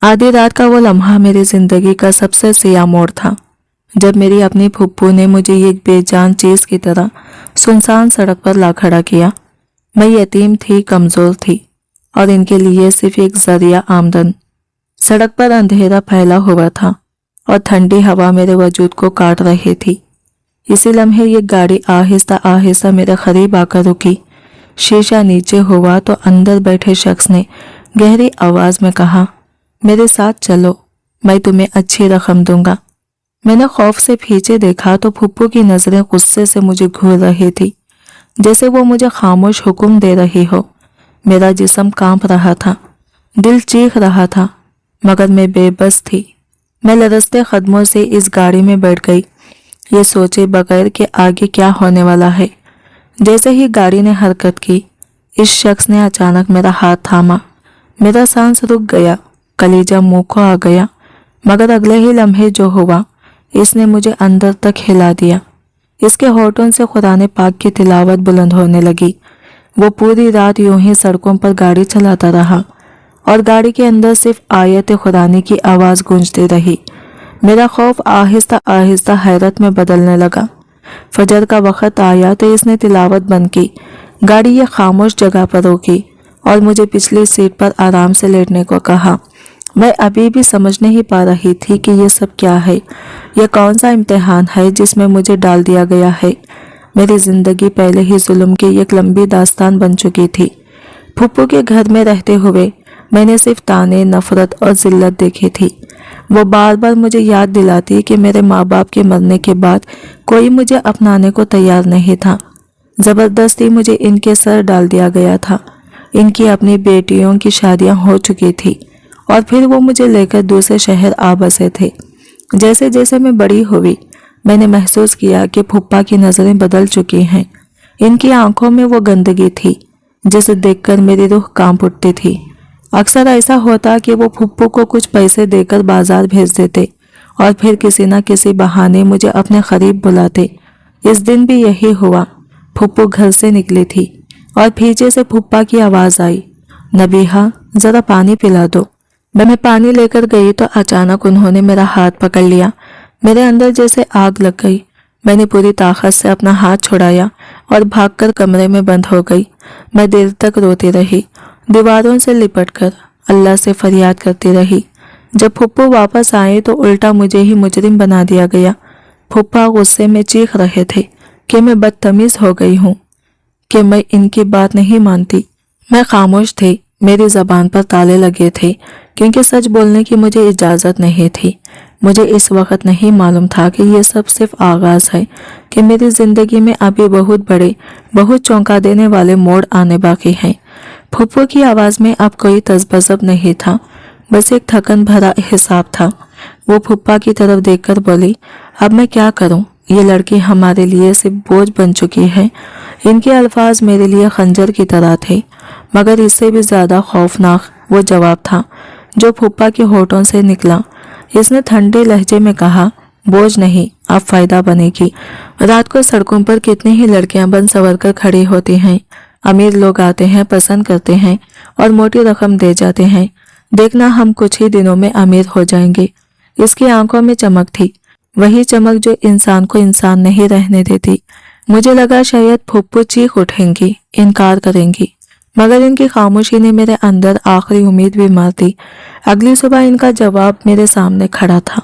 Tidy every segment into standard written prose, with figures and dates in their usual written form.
आधी रात का वो लम्हा मेरी जिंदगी का सबसे सियाह मोड़ था, जब मेरी अपनी फुप्पू ने मुझे एक बेजान चीज की तरह सुनसान सड़क पर ला खड़ा किया। मैं यतीम थी, कमजोर थी और इनके लिए सिर्फ एक जरिया आमदन। सड़क पर अंधेरा फैला हुआ था और ठंडी हवा मेरे वजूद को काट रही थी। इसी लम्हे ये गाड़ी आहिस्ता आहिस्ता मेरे करीब आकर रुकी। शीशा नीचे हुआ तो अंदर बैठे शख्स ने गहरी आवाज में कहा, मेरे साथ चलो, मैं तुम्हें अच्छी रकम दूंगा। मैंने खौफ से पीछे देखा तो फुप्पू की नजरें गुस्से से मुझे घूर रही थी, जैसे वो मुझे खामोश हुक्म दे रही हो। मेरा जिस्म कांप रहा था, दिल चीख रहा था, मगर मैं बेबस थी। मैं लरजते कदमों से इस गाड़ी में बैठ गई, ये सोचे बगैर कि आगे क्या होने वाला है। जैसे ही गाड़ी ने हरकत की, इस शख्स ने अचानक मेरा हाथ थामा। मेरा सांस रुक गया, कलेजा मुंह को आ गया, मगर अगले ही लम्हे जो हुआ, इसने मुझे अंदर तक हिला दिया। इसके होठों से कुरान पाक की तिलावत बुलंद होने लगी। वो पूरी रात यूं ही सड़कों पर गाड़ी चलाता रहा और गाड़ी के अंदर सिर्फ आयत कुरानी की आवाज़ गूंजती रही। मेरा खौफ आहिस्ता आहिस्ता हैरत में बदलने लगा। फजर का वक्त आया तो इसने तिलावत बंद की, गाड़ी ये खामोश जगह पर रोकी और मुझे पिछली सीट पर आराम से लेटने को कहा। मैं अभी भी समझ नहीं पा रही थी कि ये सब क्या है, यह कौन सा इम्तिहान है जिसमें मुझे डाल दिया गया है। मेरी जिंदगी पहले ही जुल्म की एक लंबी दास्तान बन चुकी थी। फुप्पू के घर में रहते हुए मैंने सिर्फ ताने, नफरत और जिल्लत देखी थी। वो बार बार मुझे याद दिलाती कि मेरे माँ बाप के मरने के बाद कोई मुझे अपनाने को तैयार नहीं था। जबरदस्ती मुझे इनके सर डाल दिया गया था। इनकी अपनी बेटियों की शादियां हो चुकी थी और फिर वो मुझे लेकर दूसरे शहर आ बसे थे। जैसे जैसे मैं बड़ी हुई, मैंने महसूस किया कि फुप्पा की नज़रें बदल चुकी हैं। इनकी आंखों में वो गंदगी थी जिसे देखकर मेरी रूह कांप उठती थी। अक्सर ऐसा होता कि वो फुप्पू को कुछ पैसे देकर बाजार भेज देते और फिर किसी न किसी बहाने मुझे अपने करीब बुलाते। इस दिन भी यही हुआ। फुप्पू घर से निकली थी और पीछे से फुप्पा की आवाज़ आई, नबीहा ज़रा पानी पिला दो। मैं पानी लेकर गई तो अचानक उन्होंने मेरा हाथ पकड़ लिया। मेरे अंदर जैसे आग लग गई। मैंने पूरी ताकत से अपना हाथ छुड़ाया और भागकर कमरे में बंद हो गई। मैं देर तक रोती रही, दीवारों से लिपटकर अल्लाह से फरियाद करती रही। जब फुप्पू वापस आए तो उल्टा मुझे ही मुजरिम बना दिया गया। फुप्पा गुस्से में चीख रहे थे कि मैं बदतमीज हो गई हूँ, कि मैं इनकी बात नहीं मानती। मैं खामोश थी, मेरी जबान पर ताले लगे थे क्योंकि सच बोलने की मुझे इजाज़त नहीं थी। मुझे इस वक्त नहीं मालूम था कि ये सब सिर्फ आगाज़ है, कि मेरी ज़िंदगी में अभी बहुत बड़े, बहुत चौंका देने वाले मोड़ आने बाकी हैं। फुप्पू की आवाज़ में अब कोई तज़ब्ज़ब नहीं था, बस एक थकन भरा हिसाब था। वो फुप्पा की तरफ देखकर बोली, अब मैं क्या करूं? ये लड़की हमारे लिए सिर्फ बोझ बन चुकी है। इनके अल्फाज मेरे लिए खंजर की तरह थे, मगर इससे भी ज़्यादा खौफनाक वो जवाब था जो फुप्पा के होठों से निकला। इसने ठंडे लहजे में कहा, बोझ नहीं, अब फायदा बनेगी। रात को सड़कों पर कितनी ही लड़कियां बन संवर कर खड़ी होती हैं। अमीर लोग आते हैं, पसंद करते हैं और मोटी रकम दे जाते हैं। देखना हम कुछ ही दिनों में अमीर हो जाएंगे। इसकी आंखों में चमक थी, वही चमक जो इंसान को इंसान नहीं रहने देती। मुझे लगा शायद फुप्पू चीख उठेंगी, इनकार करेंगी, मगर इनकी खामोशी ने मेरे अंदर आखिरी उम्मीद भी मार दी। अगली सुबह इनका जवाब मेरे सामने खड़ा था।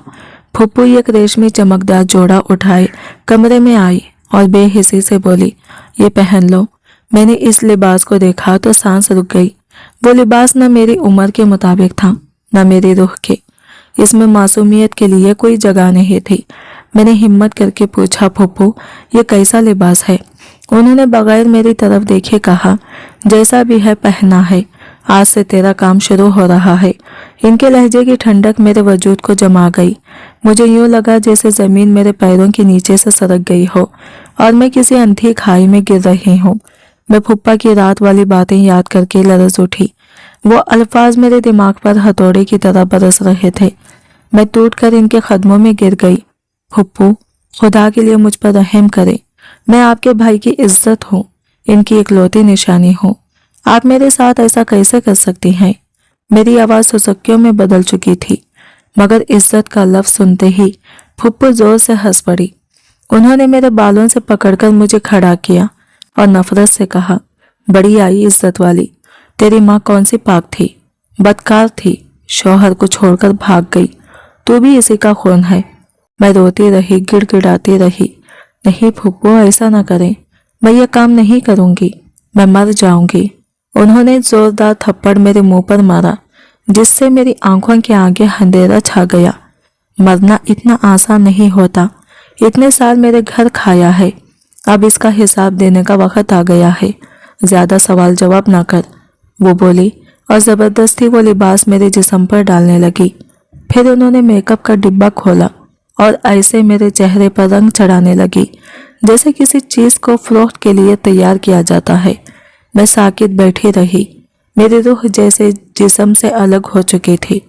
फुप्पू एक रेशमी चमकदार जोड़ा उठाए कमरे में आई और बेहिसी से बोली, ये पहन लो। मैंने इस लिबास को देखा तो सांस रुक गई। वो लिबास न मेरी उम्र के मुताबिक था, न मेरी रूह के। इसमें मासूमियत के लिए कोई जगह नहीं थी। मैंने हिम्मत करके पूछा, फुप्पू ये कैसा लिबास है? उन्होंने बगैर मेरी तरफ देखे कहा, जैसा भी है पहना है, आज से तेरा काम शुरू हो रहा है। इनके लहजे की ठंडक मेरे वजूद को जमा गई। मुझे यूं लगा जैसे जमीन मेरे पैरों के नीचे से सरक गई हो और मैं किसी अंधी खाई में गिर रही हूँ। मैं फुप्पा की रात वाली बातें याद करके लरज उठी। वो अल्फाज मेरे दिमाग पर हथौड़े की तरह बरस रहे थे। मैं टूटकर इनके कदमों में गिर गई। फुप्पू खुदा के लिए मुझ पर रहम करें, मैं आपके भाई की इज्जत हूँ, इनकी इकलौती निशानी हूँ। आप मेरे साथ ऐसा कैसे कर सकती हैं? मेरी आवाज सुसुकियों में बदल चुकी थी, मगर इज्जत का लफ्ज सुनते ही फुप्पू जोर से हंस पड़ी। उन्होंने मेरे बालों से पकड़कर मुझे खड़ा किया और नफरत से कहा, बड़ी आई इज्जत वाली, तेरी माँ कौन सी पाक थी, बदकार थी, शौहर को छोड़कर भाग गई, तू भी इसी का खून है। मैं रोती रही, गिड़गिड़ाती रही, नहीं फुप्पू, ऐसा ना करें, मैं ये काम नहीं करूंगी, मैं मर जाऊंगी। उन्होंने जोरदार थप्पड़ मेरे मुंह पर मारा, जिससे मेरी आंखों के आगे अंधेरा छा गया। मरना इतना आसान नहीं होता, इतने साल मेरे घर खाया है, अब इसका हिसाब देने का वक्त आ गया है, ज्यादा सवाल जवाब ना कर, वो बोली और जबरदस्ती वो लिबास मेरे जिस्म पर डालने लगी। फिर उन्होंने मेकअप का डिब्बा खोला और ऐसे मेरे चेहरे पर रंग चढ़ाने लगी जैसे किसी चीज को फरोख्त के लिए तैयार किया जाता है। मैं साकित बैठी रही, मेरी रूह जैसे जिस्म से अलग हो चुकी थी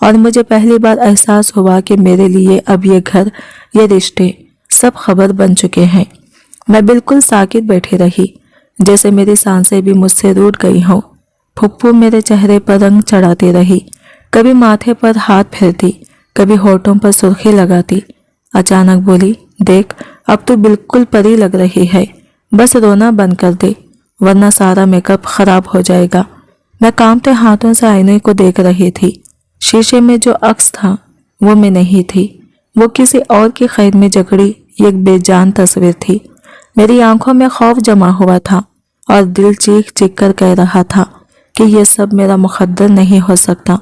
और मुझे पहली बार एहसास हुआ कि मेरे लिए अब ये घर, ये रिश्ते सब खबर बन चुके हैं। मैं बिल्कुल साकित बैठी रही, जैसे मेरी सांसें भी मुझसे रूठ गई हों। फुप्पू मेरे चेहरे पर रंग चढ़ाती रही, कभी माथे पर हाथ फेरती, कभी होठों पर सुर्खी लगाती। अचानक बोली, देख अब तो बिल्कुल परी लग रही है, बस रोना बंद कर दे वरना सारा मेकअप खराब हो जाएगा। मैं कांपते हाथों से आईने को देख रही थी। शीशे में जो अक्स था वो मैं नहीं थी, वो किसी और की खैर में जकड़ी एक बेजान तस्वीर थी। मेरी आंखों में खौफ जमा हुआ था और दिल चीख चीख कर कह रहा था कि ये सब मेरा मुकद्दर नहीं हो सकता,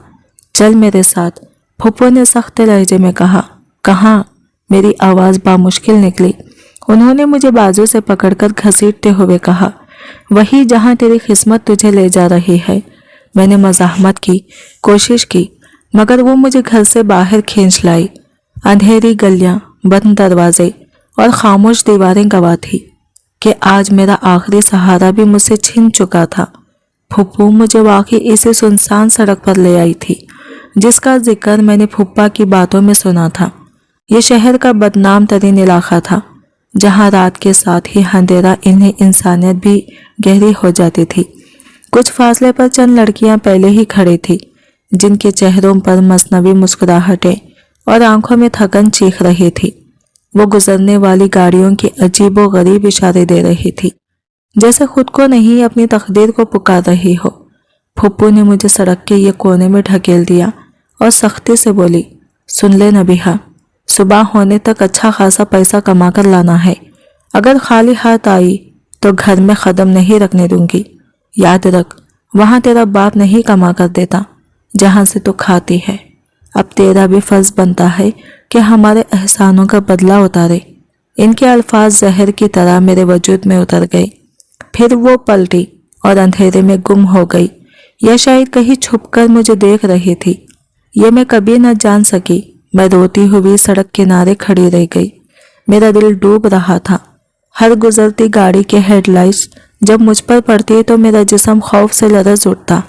चल मेरे साथ। फुप्पो ने सख्त लहजे में कहा, कहाँ? मेरी आवाज़ बामुश्किल निकली। उन्होंने मुझे बाजू से पकड़कर घसीटते हुए कहा, वही जहाँ तेरी किस्मत तुझे ले जा रही है। मैंने मज़ाहमत की, कोशिश की, मगर वो मुझे घर से बाहर खींच लाई। अंधेरी गलियां, बंद दरवाजे और खामोश दीवारें गवाह थी कि आज मेरा आखिरी सहारा भी मुझसे छिन चुका था। फुप्पू मुझे वाकई इसी सुनसान सड़क पर ले आई थी जिसका जिक्र मैंने फुप्पा की बातों में सुना था। ये शहर का बदनाम तरीन इलाका था, जहाँ रात के साथ ही अंधेरा इन्हें इंसानियत भी गहरी हो जाती थी। कुछ फासले पर चंद लड़कियां पहले ही खड़ी थी, जिनके चेहरों पर मसनवी मुस्कुराहटें और आंखों में थकन चीख रही थी। वो गुजरने वाली गाड़ियों की अजीबो गरीब इशारे दे रही थी, जैसे खुद को नहीं अपनी तकदीर को पुकार रही हो। फुप्पू ने मुझे सड़क के ये कोने में ढकेल दिया और सख्ती से बोली, सुन ले नबीहा, सुबह होने तक अच्छा खासा पैसा कमा कर लाना है। अगर खाली हाथ आई तो घर में कदम नहीं रखने दूंगी। याद रख, वहाँ तेरा बाप नहीं कमा कर देता जहाँ से तो खाती है। अब तेरा भी फर्ज बनता है कि हमारे एहसानों का बदला उतारे। इनके अल्फाज जहर की तरह मेरे वजूद में उतर गए। फिर वो पलटी और अंधेरे में गुम हो गई, या शायद कहीं छुपकर मुझे देख रही थी। ये मैं कभी न जान सकी। मैं रोती हुई सड़क किनारे खड़ी रह गई। मेरा दिल डूब रहा था। हर गुजरती गाड़ी के हेडलाइट्स जब मुझ पर पड़ती तो मेरा जिस्म खौफ से लरज उठता।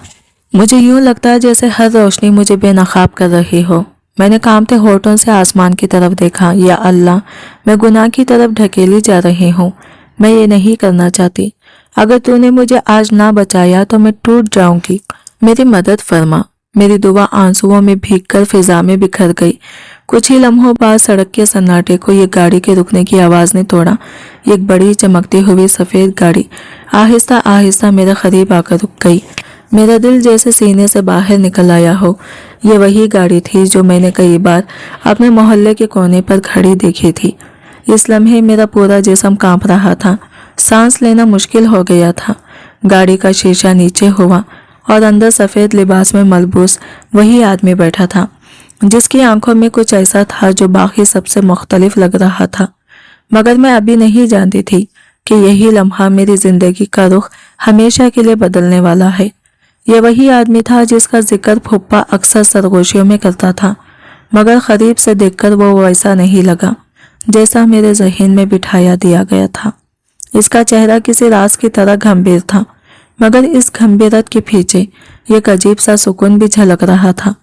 मुझे यूं लगता जैसे हर रोशनी मुझे बेनकाब कर रही हो। मैंने कांपते होठों से आसमान की तरफ देखा। या अल्लाह, मैं गुनाह की तरफ ढकेली जा रही हूँ। मैं ये नहीं करना चाहती। अगर तूने मुझे आज ना बचाया तो मैं टूट जाऊंगी। मेरी मदद फरमा। मेरी दुआ आंसुओं में भीगकर फिजा में बिखर गई। कुछ ही लम्हों बाद सड़क के सन्नाटे को ये गाड़ी के रुकने की आवाज ने तोड़ा। एक बड़ी चमकती हुई सफेद गाड़ी आहिस्ता आहिस्ता मेरे करीब आकर रुक गई। मेरा दिल जैसे सीने से बाहर निकल आया हो। ये वही गाड़ी थी जो मैंने कई बार अपने मोहल्ले के कोने पर खड़ी देखी थी। इस लम्हे मेरा पूरा जिस्म कांप रहा था, सांस लेना मुश्किल हो गया था। गाड़ी का शीशा नीचे हुआ और अंदर सफेद लिबास में मलबूस वही आदमी बैठा था, जिसकी आंखों में कुछ ऐसा था जो बाकी सबसे मुख्तलिफ लग रहा था। मगर मैं अभी नहीं जानती थी कि यही लम्हा मेरी जिंदगी का रुख हमेशा के लिए बदलने वाला है। यह वही आदमी था जिसका जिक्र फुप्पा अक्सर सरगोशियों में करता था, मगर करीब से देखकर वो वैसा नहीं लगा जैसा मेरे ज़हन में बिठाया दिया गया था। इसका चेहरा किसी राज की तरह गंभीर था, मगर इस गंभीरत के पीछे एक अजीब सा सुकून भी झलक रहा था।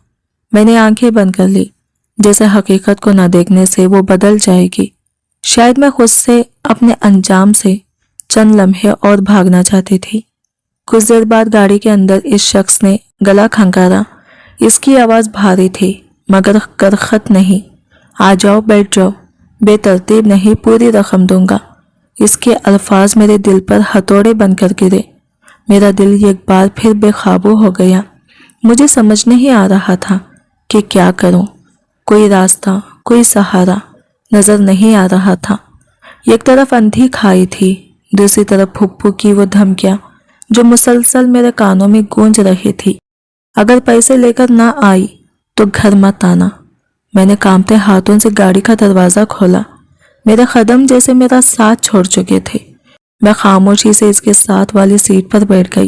मैंने आंखें बंद कर ली, जैसे हकीकत को न देखने से वो बदल जाएगी। शायद मैं खुद से, अपने अंजाम से चंद लम्हे और भागना चाहती थी। कुछ देर बाद गाड़ी के अंदर इस शख्स ने गला खंगारा اس کی آواز بھاری تھی مگر کرخت نہیں۔ آ جاؤ، بیٹھ جاؤ، بے ترتیب نہیں، پوری رقم دوں گا۔ اس کے الفاظ میرے دل پر ہتھوڑے بن کر گرے۔ میرا دل ایک بار پھر بے قابو ہو گیا۔ مجھے سمجھ نہیں آ رہا تھا کہ کیا کروں۔ کوئی راستہ، کوئی سہارا نظر نہیں آ رہا تھا۔ ایک طرف اندھی کھائی تھی، دوسری طرف پھپھو کی وہ دھمکیاں جو مسلسل میرے کانوں میں گونج رہی تھی۔ اگر پیسے لے کر نہ آئی تو گھر مت آنا۔ میں نے کانپتے ہاتھوں سے گاڑی کا دروازہ کھولا۔ میرے قدم جیسے میرا ساتھ چھوڑ چکے تھے۔ میں خاموشی سے اس کے ساتھ والی سیٹ پر بیٹھ گئی،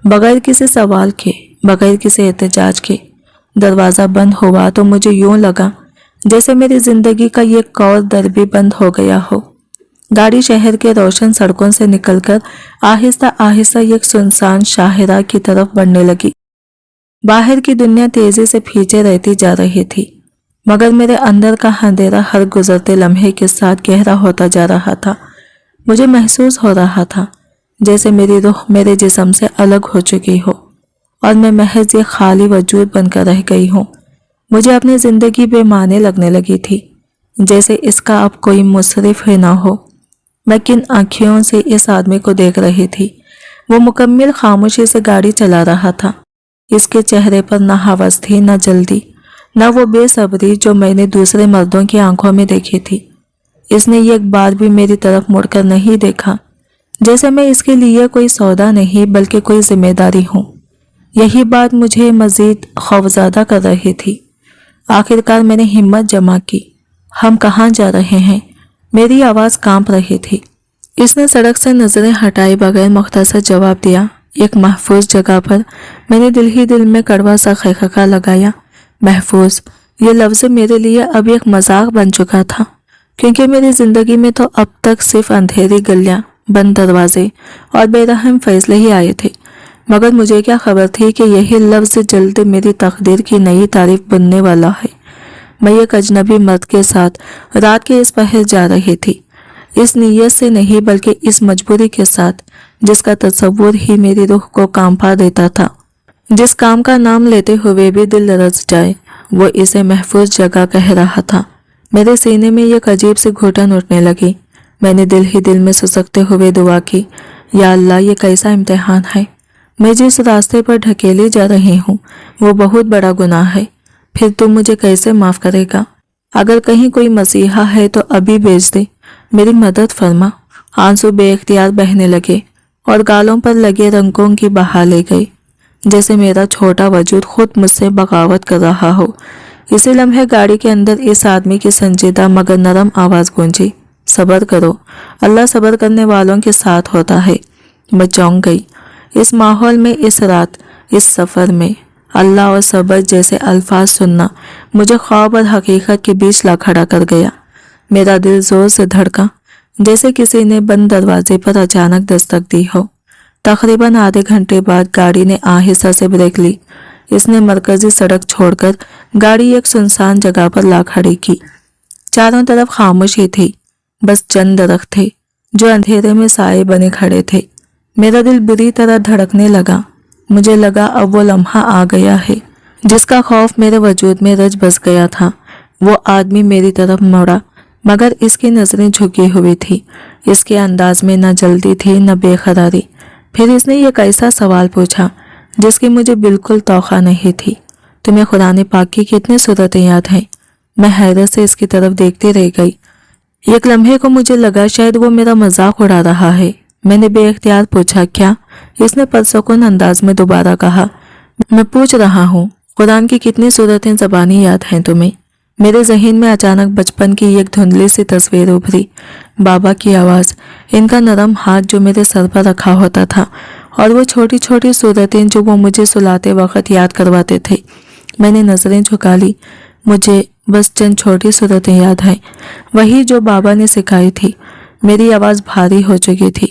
بغیر کسی سوال کے، بغیر کسی احتجاج کے۔ دروازہ بند ہوا تو مجھے یوں لگا جیسے میری زندگی کا یہ کور در بھی بند ہو گیا ہو۔ گاڑی شہر کے روشن سڑکوں سے نکل کر آہستہ آہستہ ایک سنسان شاہراہ کی طرف بڑھنے لگی۔ باہر کی دنیا تیزی سے پیچھے رہتی جا رہی تھی، مگر میرے اندر کا اندھیرا ہر گزرتے لمحے کے ساتھ گہرا ہوتا جا رہا تھا۔ مجھے محسوس ہو رہا تھا جیسے میری روح میرے جسم سے الگ ہو چکی ہو اور میں محض ایک خالی وجود بن کر رہ گئی ہوں۔ مجھے اپنی زندگی بے معنی لگنے لگی تھی، جیسے اس کا اب کوئی مصرف ہی نہ ہو۔ میں کن آنکھوں سے اس آدمی کو دیکھ رہی تھی؟ وہ مکمل خاموشی سے گاڑی چلا رہا تھا۔ اس کے چہرے پر نہ ہوس تھی، نہ جلدی، نہ وہ بے صبری جو میں نے دوسرے مردوں کی آنکھوں میں دیکھی تھی۔ اس نے ایک بار بھی میری طرف مڑ کر نہیں دیکھا، جیسے میں اس کے لیے کوئی سودا نہیں بلکہ کوئی ذمہ داری ہوں۔ یہی بات مجھے مزید خوفزدہ کر رہی تھی۔ آخرکار میں نے ہمت جمع کی۔ ہم کہاں جا رہے ہیں؟ میری آواز کانپ رہی تھی۔ اس نے سڑک سے نظریں ہٹائے بغیر مختصر جواب دیا، ایک محفوظ جگہ پر۔ میں نے دل ہی دل میں کڑوا سا خیخکا لگایا۔ محفوظ، یہ لفظ میرے لیے اب ایک مذاق بن چکا تھا، کیونکہ میری زندگی میں تو اب تک صرف اندھیری گلیاں، بند دروازے اور بے رحم فیصلے ہی آئے تھے۔ مگر مجھے کیا خبر تھی کہ یہی لفظ جلد میری تقدیر کی نئی تعریف بننے والا ہے۔ میں ایک اجنبی مرد کے ساتھ رات کے اس پہر جا رہی تھی، اس نیت سے نہیں بلکہ اس مجبوری کے ساتھ جس کا تصور ہی میری روح کو کانپا دیتا تھا۔ جس کام کا نام لیتے ہوئے بھی دل لرز جائے، وہ اسے محفوظ جگہ کہہ رہا تھا۔ میرے سینے میں ایک عجیب سی گھٹن اٹھنے لگی۔ میں نے دل ہی دل میں سسکتے ہوئے دعا کی، یا اللہ، یہ کیسا امتحان ہے؟ میں جس راستے پر ڈھکیلی جا رہی ہوں وہ بہت بڑا گناہ ہے، پھر تم مجھے کیسے معاف کرے گا؟ اگر کہیں کوئی مسیحا ہے تو ابھی بھیج دے، میری مدد فرما۔ آنسو بے اختیار بہنے لگے اور گالوں پر لگے رنگوں کی بہا لے گئی، جیسے میرا چھوٹا وجود خود مجھ سے بغاوت کر رہا ہو۔ اسی لمحے گاڑی کے اندر اس آدمی کی سنجیدہ مگر نرم آواز گونجی، صبر کرو، اللہ صبر کرنے والوں کے ساتھ ہوتا ہے۔ میں چونک گئی۔ اس ماحول میں، اس رات، اس سفر میں اللہ اور صبر جیسے الفاظ سننا مجھے خواب اور حقیقت کے بیچ لا کھڑا کر گیا۔ میرا دل زور سے دھڑکا، جیسے کسی نے بند دروازے پر اچانک دستک دی ہو۔ تقریباً آدھے گھنٹے بعد گاڑی نے آہستہ سے بریک لی۔ اس نے مرکزی سڑک چھوڑ کر گاڑی ایک سنسان جگہ پر لا کھڑی کی۔ چاروں طرف خاموشی تھی، بس چند درخت تھے جو اندھیرے میں سائے بنے کھڑے تھے۔ میرا دل بری طرح دھڑکنے لگا۔ مجھے لگا اب وہ لمحہ آ گیا ہے جس کا خوف میرے وجود میں رچ بس گیا تھا۔ وہ آدمی میری طرف مڑا، مگر اس کی نظریں جھکی ہوئی تھی۔ اس کے انداز میں نہ جلدی تھی نہ بے قراری۔ پھر اس نے ایک ایسا سوال پوچھا جس کی مجھے بالکل توقع نہیں تھی، تمہیں قرآن پاک کی کتنی صورتیں یاد ہیں؟ میں حیرت سے اس کی طرف دیکھتے رہ گئی۔ ایک لمحے کو مجھے لگا شاید وہ میرا مذاق اڑا رہا ہے۔ میں نے بے اختیار پوچھا، کیا؟ اس نے پرسکون انداز میں دوبارہ کہا، میں پوچھ رہا ہوں قرآن کی کتنی صورتیں زبانی یاد ہیں تمہیں؟ میرے ذہن میں اچانک بچپن کی ایک دھندلی سی تصویر ابھری، بابا کی آواز، ان کا نرم ہاتھ جو میرے سر پر رکھا ہوتا تھا، اور وہ چھوٹی چھوٹی صورتیں جو وہ مجھے سلاتے وقت یاد کرواتے تھے۔ میں نے نظریں جھکا لی۔ مجھے بس چند چھوٹی صورتیں یاد ہیں، وہی جو بابا نے سکھائی تھی۔ میری آواز بھاری ہو چکی تھی،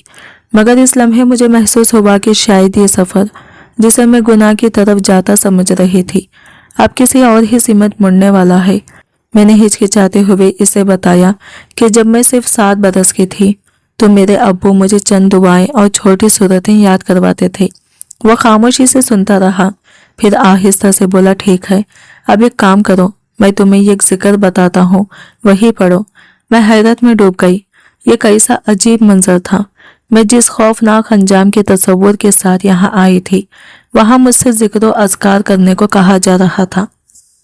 مگر اس لمحے مجھے محسوس ہوا کہ شاید یہ سفر جسے میں گناہ کی طرف جاتا سمجھ رہی تھی اب کسی اور ہی سمت مڑنے والا ہے۔ میں نے ہچکچاتے ہوئے اسے بتایا کہ جب میں صرف 7 برس کی تھی تو میرے ابو مجھے چند دعائیں اور چھوٹی صورتیں یاد کرواتے تھے۔ وہ خاموشی سے سنتا رہا، फिर आहिस्ता से बोला, ठीक है, अब एक काम करो, मैं तुम्हें एक जिक्र बताता हूँ, वही पढ़ो। मैं हैरत में डूब गई। ये कैसा अजीब मंजर था। मैं जिस खौफनाक अंजाम के तस्वुर के साथ यहाँ आई थी, वहां मुझसे जिक्र अज़कार करने को कहा जा रहा था।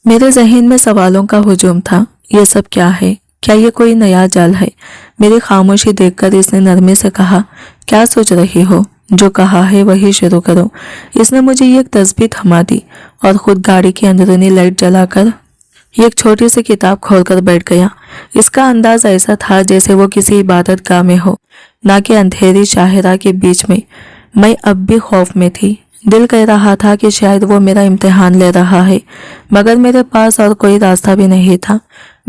मेरे जहन में सवालों का हुजूम था। ये सब क्या है? क्या ये कोई नया जाल है? मेरी खामोशी देखकर इसने नरमी से कहा, क्या सोच रही हो? जो कहा है वही शुरू करो। इसने मुझे एक तस्बीह थमा दी और खुद गाड़ी की अंदरूनी लाइट जलाकर एक छोटी सी किताब खोलकर बैठ गया। इसका अंदाज ऐसा था जैसे वो किसी इबादत गाह में हो, ना कि अंधेरी शाहरा के बीच में। मैं अब भी खौफ में थी। दिल कह रहा था कि शायद वो मेरा इम्तिहान ले रहा है, मगर मेरे पास और कोई रास्ता भी नहीं था।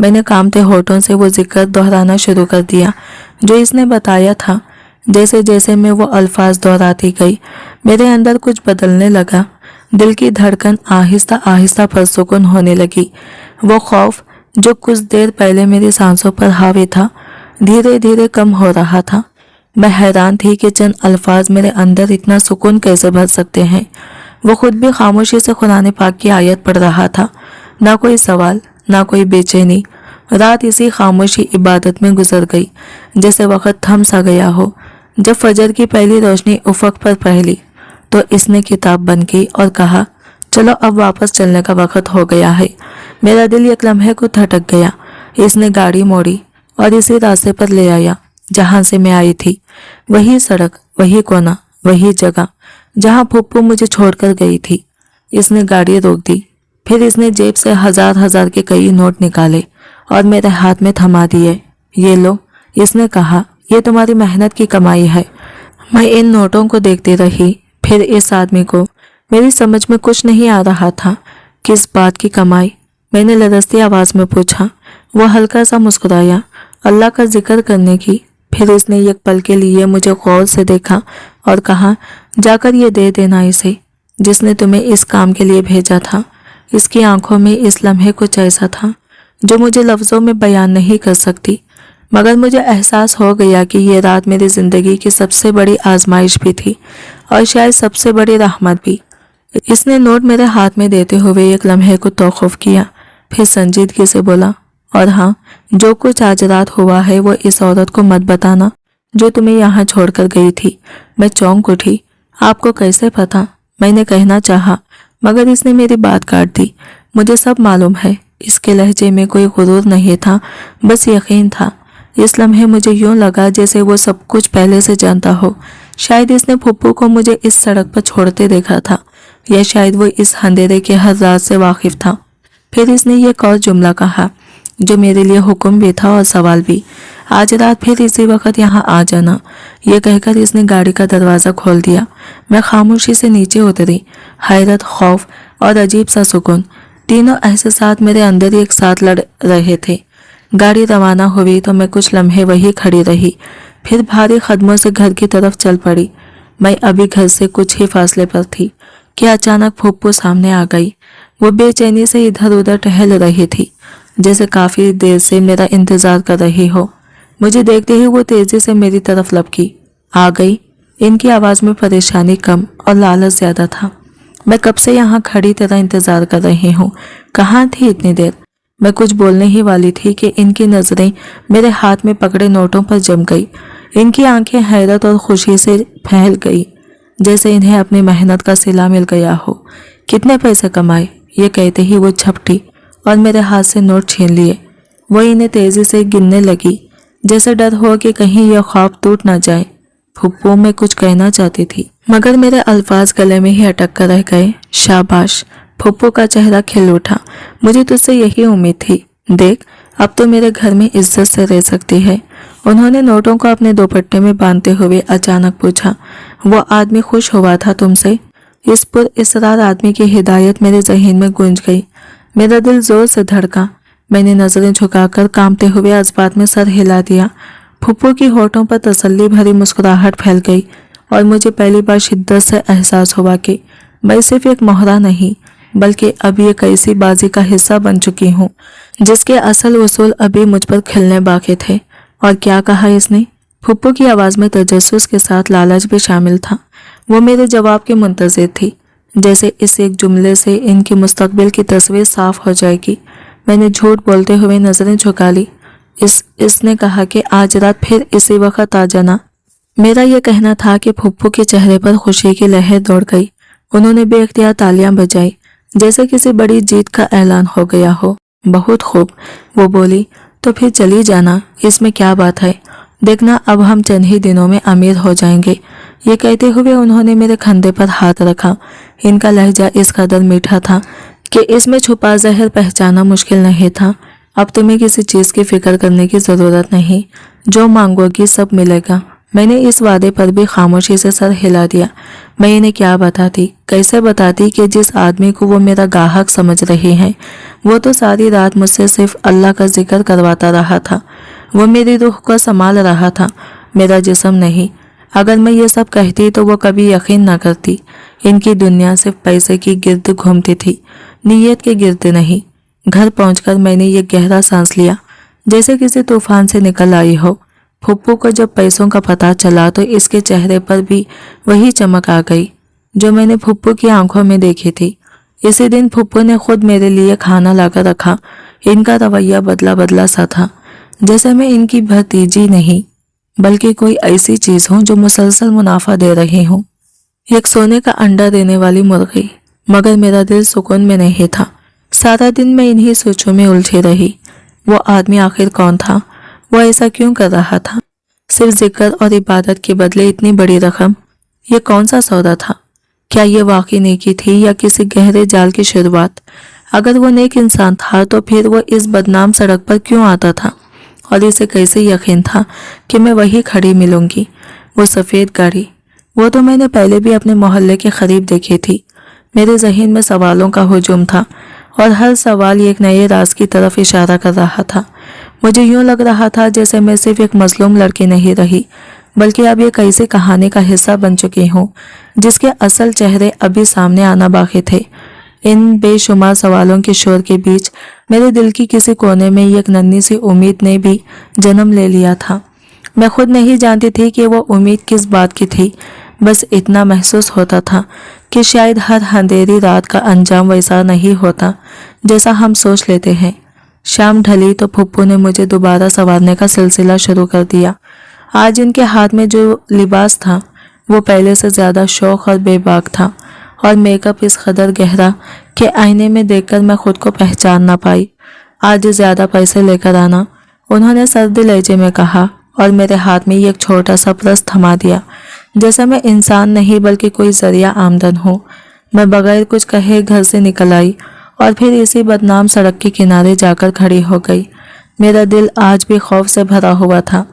मैंने कांपते होठों से वो जिक्र दोहराना शुरू कर दिया जो इसने बताया था। जैसे जैसे मैं वो अल्फाज दोहराती गई, मेरे अंदर कुछ बदलने लगा। दिल की धड़कन आहिस्ता आहिस्ता पुरसुकून होने लगी। वो खौफ जो कुछ देर पहले मेरी सांसों पर हावी था, धीरे धीरे कम हो रहा था। मैं हैरान थी कि चंद अल्फाज मेरे अंदर इतना सुकून कैसे भर सकते हैं। वो खुद भी खामोशी से कुरान पाक की आयत पढ़ रहा था। ना कोई सवाल, ना कोई बेचैनी। रात इसी खामोशी इबादत में गुजर गई, जैसे वक्त थम सा गया हो। जब फजर की पहली रोशनी उफक पर फैली तो इसने किताब बंद की और कहा, चलो अब वापस चलने का वक्त हो गया है। मेरा दिल एक लम्हे को थटक गया। इसने गाड़ी मोड़ी और इसी रास्ते पर ले आया जहां से मैं आई थी। वही सड़क, वही कोना, वही जगह जहां फुप्पू मुझे छोड़कर गई थी। इसने गाड़ी रोक दी। फिर इसने जेब से हजार हजार के कई नोट निकाले और मेरे हाथ में थमा दिए। ये लो, इसने कहा, ये तुम्हारी मेहनत की कमाई है। मैं इन नोटों को देखती रही, फिर इस आदमी को। मेरी समझ में कुछ नहीं आ रहा था। किस बात की कमाई? मैंने लरजती आवाज में पूछा। वो हल्का सा मुस्कुराया। अल्लाह का जिक्र करने की। फिर इसने एक पल के लिए मुझे गौर से देखा और कहा, जाकर ये दे देना इसे, जिसने तुम्हें इस काम के लिए भेजा था। इसकी आंखों में इस लम्हे कुछ ऐसा था जो मुझे लफ्जों में बयान नहीं कर सकती, मगर मुझे एहसास हो गया कि ये रात मेरी जिंदगी की सबसे बड़ी आजमाइश भी थी और शायद सबसे बड़ी रहमत भी। इसने नोट मेरे हाथ में देते हुए एक लम्हे को तौक़ुफ़ किया, फिर संजीदगी से बोला, और हाँ, जो कुछ आज रात हुआ है वो इस औरत को मत बताना जो तुम्हें यहाँ छोड़कर गई थी। मैं चौंक उठी। आपको कैसे पता? मैंने कहना चाहा, मगर इसने मेरी बात काट दी। मुझे सब मालूम है। इसके लहजे में कोई गुरूर नहीं था, बस यकीन था। इस लम्हे मुझे यूं लगा जैसे वो सब कुछ पहले से जानता हो। शायद इसने फुप्पू को मुझे इस सड़क पर छोड़ते देखा था, या शायद वो इस अंधेरे के हर राज से वाकिफ था। फिर इसने एक और जुमला कहा जो मेरे लिए हुक्म भी था और सवाल भी। आज रात फिर इसी वक्त यहाँ आ जाना। ये कहकर इसने गाड़ी का दरवाज़ा खोल दिया। मैं खामोशी से नीचे उतरी। हैरत, खौफ और अजीब सा सुकून, तीनों एहसास मेरे अंदर एक साथ लड़ रहे थे। गाड़ी रवाना हुई तो मैं कुछ लम्हे वही खड़ी रही, फिर भारी कदमों से घर की तरफ चल पड़ी। मैं अभी घर से कुछ ही फासले पर थी कि अचानक फुप्पू सामने आ गई। वो बेचैनी से इधर उधर टहल रही थी, जैसे काफी देर से मेरा इंतजार कर रही हो। मुझे देखते ही वो तेजी से मेरी तरफ लपकी। आ गई। इनकी आवाज में परेशानी कम और लालच ज्यादा था। मैं कब से यहाँ खड़ी तरह इंतजार कर रही हूँ। कहाँ थी इतनी देर? मैं कुछ बोलने ही वाली थी कि इनकी नजरें मेरे हाथ में पकड़े नोटों पर जम गई। इनकी आंखें हैरत और खुशी से फैल गई, जैसे इन्हें अपनी मेहनत का सिला मिल गया हो। कितने पैसे कमाए? ये कहते ही वो झपटी और मेरे हाथ से नोट छीन लिए। वो इन्हें तेजी से गिनने लगी, जैसे डर हो कि कहीं यह ख्वाब टूट ना जाए। फुप्पू मैं कुछ कहना चाहती थी, मगर मेरे अल्फाज गले में ही अटक कर रह गए। शाबाश। फुप्पू का चेहरा खिल उठा। मुझे तुझसे यही उम्मीद थी। देख, अब तो मेरे घर में इज्जत से रह सकती है। उन्होंने नोटों को अपने दुपट्टे में बांधते हुए अचानक पूछा, वो आदमी खुश हुआ था तुमसे? इस पुरइसरार आदमी की हिदायत मेरे जहन में गूंज गई। मेरा दिल जोर से धड़का। मैंने नजरें झुकाकर कांपते हुए अस्बात में सर हिला दिया। फुप्पू की होठों पर तसल्ली भरी मुस्कुराहट फैल गई और मुझे पहली बार शिद्दत से एहसास हुआ कि मैं सिर्फ एक मोहरा नहीं, बल्कि अब एक ऐसी बाजी का हिस्सा बन चुकी हूँ जिसके असल उसूल अभी मुझ पर खिलने बाकी थे। और क्या कहा इसने? फुप्पू की आवाज में तजस्सुस के साथ लालच भी शामिल था। वो मेरे जवाब की मुंतज़िर थी। جیسے اس ایک جملے سے ان کی مستقبل کی تصویر صاف ہو جائے گی۔ میں نے جھوٹ بولتے ہوئے نظریں جھکا لی۔ اس نے کہا کہ آج رات پھر اسی وقت آ جانا۔ میرا یہ کہنا تھا کہ پھپھو کے چہرے پر خوشی کی لہر دوڑ گئی۔ انہوں نے بے اختیار تالیاں بجائی جیسے کسی بڑی جیت کا اعلان ہو گیا ہو۔ بہت خوب، وہ بولی، تو پھر چلی جانا، اس میں کیا بات ہے؟ دیکھنا اب ہم چند ہی دنوں میں امیر ہو جائیں گے۔ یہ کہتے ہوئے انہوں نے میرے کندھے پر ہاتھ رکھا۔ ان کا لہجہ اس قدر میٹھا تھا کہ اس میں چھپا زہر پہچانا مشکل نہیں تھا۔ اب تمہیں کسی چیز کی فکر کرنے کی ضرورت نہیں، جو مانگو گی سب ملے گا۔ میں نے اس وعدے پر بھی خاموشی سے سر ہلا دیا۔ میں انہیں کیا بتاتی، کیسے بتاتی کہ جس آدمی کو وہ میرا گاہک سمجھ رہی ہیں وہ تو ساری رات مجھ سے صرف اللہ کا ذکر کرواتا رہا تھا۔ وہ میری روح کو سنبھال رہا تھا، میرا جسم نہیں۔ اگر میں یہ سب کہتی تو وہ کبھی یقین نہ کرتی۔ ان کی دنیا صرف پیسے کی گرد گھومتی تھی، نیت کے گرد نہیں۔ گھر پہنچ کر میں نے یہ گہرا سانس لیا جیسے کسی طوفان سے نکل آئی ہو۔ پھپھو کو جب پیسوں کا پتہ چلا تو اس کے چہرے پر بھی وہی چمک آ گئی جو میں نے پھپھو کی آنکھوں میں دیکھی تھی۔ اسی دن پھپھو نے خود میرے لیے کھانا لا کر رکھا۔ ان کا رویہ بدلا بدلا سا تھا، جیسے میں ان کی بھتیجی نہیں بلکہ کوئی ایسی چیز ہوں جو مسلسل منافع دے رہی ہوں، ایک سونے کا انڈا دینے والی مرغی۔ مگر میرا دل سکون میں نہیں تھا۔ سارا دن میں انہی سوچوں میں الجھی رہی۔ وہ آدمی آخر کون تھا؟ وہ ایسا کیوں کر رہا تھا؟ صرف ذکر اور عبادت کے بدلے اتنی بڑی رقم، یہ کون سا سودا تھا؟ کیا یہ واقعی نیکی تھی یا کسی گہرے جال کی شروعات؟ اگر وہ نیک انسان تھا تو پھر وہ اس بدنام سڑک پر کیوں آتا تھا؟ اور اسے کیسے یقین تھا کہ میں وہی کھڑی ملوں گی؟ وہ سفید گاڑی، وہ تو میں نے پہلے بھی اپنے محلے کے قریب دیکھی تھی۔ میرے ذہن میں سوالوں کا ہجوم تھا اور ہر سوال ایک نئے راز کی طرف اشارہ کر رہا تھا۔ مجھے یوں لگ رہا تھا جیسے میں صرف ایک مظلوم لڑکی نہیں رہی بلکہ اب ایک ایسی کہانی کا حصہ بن چکی ہوں جس کے اصل چہرے ابھی سامنے آنا باقی تھے۔ ان بے شمار سوالوں کے شور کے بیچ میرے دل کی کسی کونے میں ایک ننھی سی امید نے بھی جنم لے لیا تھا۔ میں خود نہیں جانتی تھی کہ وہ امید کس بات کی تھی، بس اتنا محسوس ہوتا تھا کہ شاید ہر اندھیری رات کا انجام ویسا نہیں ہوتا جیسا ہم سوچ لیتے ہیں۔ شام ڈھلی تو پھپھو نے مجھے دوبارہ سنوارنے کا سلسلہ شروع کر دیا۔ آج ان کے ہاتھ میں جو لباس تھا وہ پہلے سے زیادہ شوق اور بے باک تھا، اور میک اپ اس قدر گہرا کہ آئینے میں دیکھ کر میں خود کو پہچان نہ پائی۔ آج زیادہ پیسے لے کر آنا، انہوں نے سرد لہجے میں کہا اور میرے ہاتھ میں ایک چھوٹا سا پرس تھما دیا جیسے میں انسان نہیں بلکہ کوئی ذریعہ آمدن ہوں۔ میں بغیر کچھ کہے گھر سے نکل آئی اور پھر اسی بدنام سڑک کے کنارے جا کر کھڑی ہو گئی۔ میرا دل آج بھی خوف سے بھرا ہوا تھا،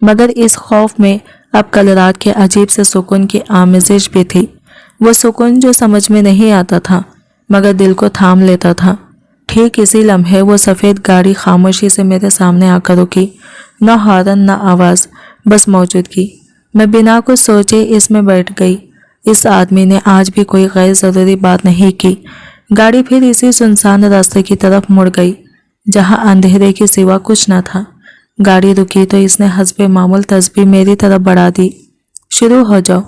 مگر اس خوف میں اب کل رات کے عجیب سے سکون کی آمیزش بھی تھی۔ وہ سکون جو سمجھ میں نہیں آتا تھا مگر دل کو تھام لیتا تھا۔ ٹھیک اسی لمحے وہ سفید گاڑی خاموشی سے میرے سامنے آ کر رکی، نہ ہارن نہ آواز، بس موجودگی۔ میں بنا کچھ سوچے اس میں بیٹھ گئی۔ اس آدمی نے آج بھی کوئی غیر ضروری بات نہیں کی۔ گاڑی پھر اسی سنسان راستے کی طرف مڑ گئی جہاں اندھیرے کے سوا کچھ نہ تھا۔ گاڑی رکی تو اس نے حسب معمول تسبیح میری طرف بڑھا دی۔ شروع ہو جاؤ،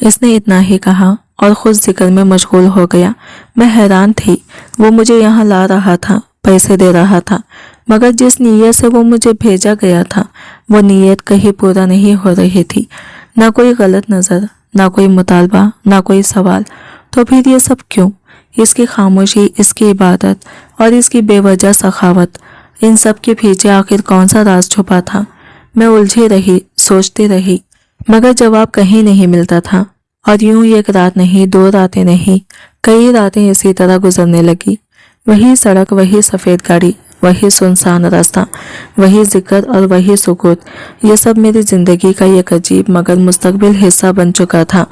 اس نے اتنا ہی کہا اور خود ذکر میں مشغول ہو گیا۔ میں حیران تھی، وہ مجھے یہاں لا رہا تھا، پیسے دے رہا تھا، مگر جس نیت سے وہ مجھے بھیجا گیا تھا وہ نیت کہیں پورا نہیں ہو رہی تھی۔ نہ کوئی غلط نظر، نہ کوئی مطالبہ، نہ کوئی سوال۔ تو پھر یہ سب کیوں؟ اس کی خاموشی، اس کی عبادت اور اس کی بے وجہ سخاوت، ان سب کے پیچھے آخر کون سا راز چھپا تھا؟ میں الجھی رہی، سوچتی رہی، مگر جواب کہیں نہیں ملتا تھا۔ اور یوں ایک رات نہیں، دو راتیں نہیں، کئی راتیں اسی طرح گزرنے لگی۔ وہی سڑک، وہی سفید گاڑی، وہی سنسان راستہ، وہی ذکر اور وہی سکوت، یہ سب میری زندگی کا ایک عجیب مگر مستقبل حصہ بن چکا تھا۔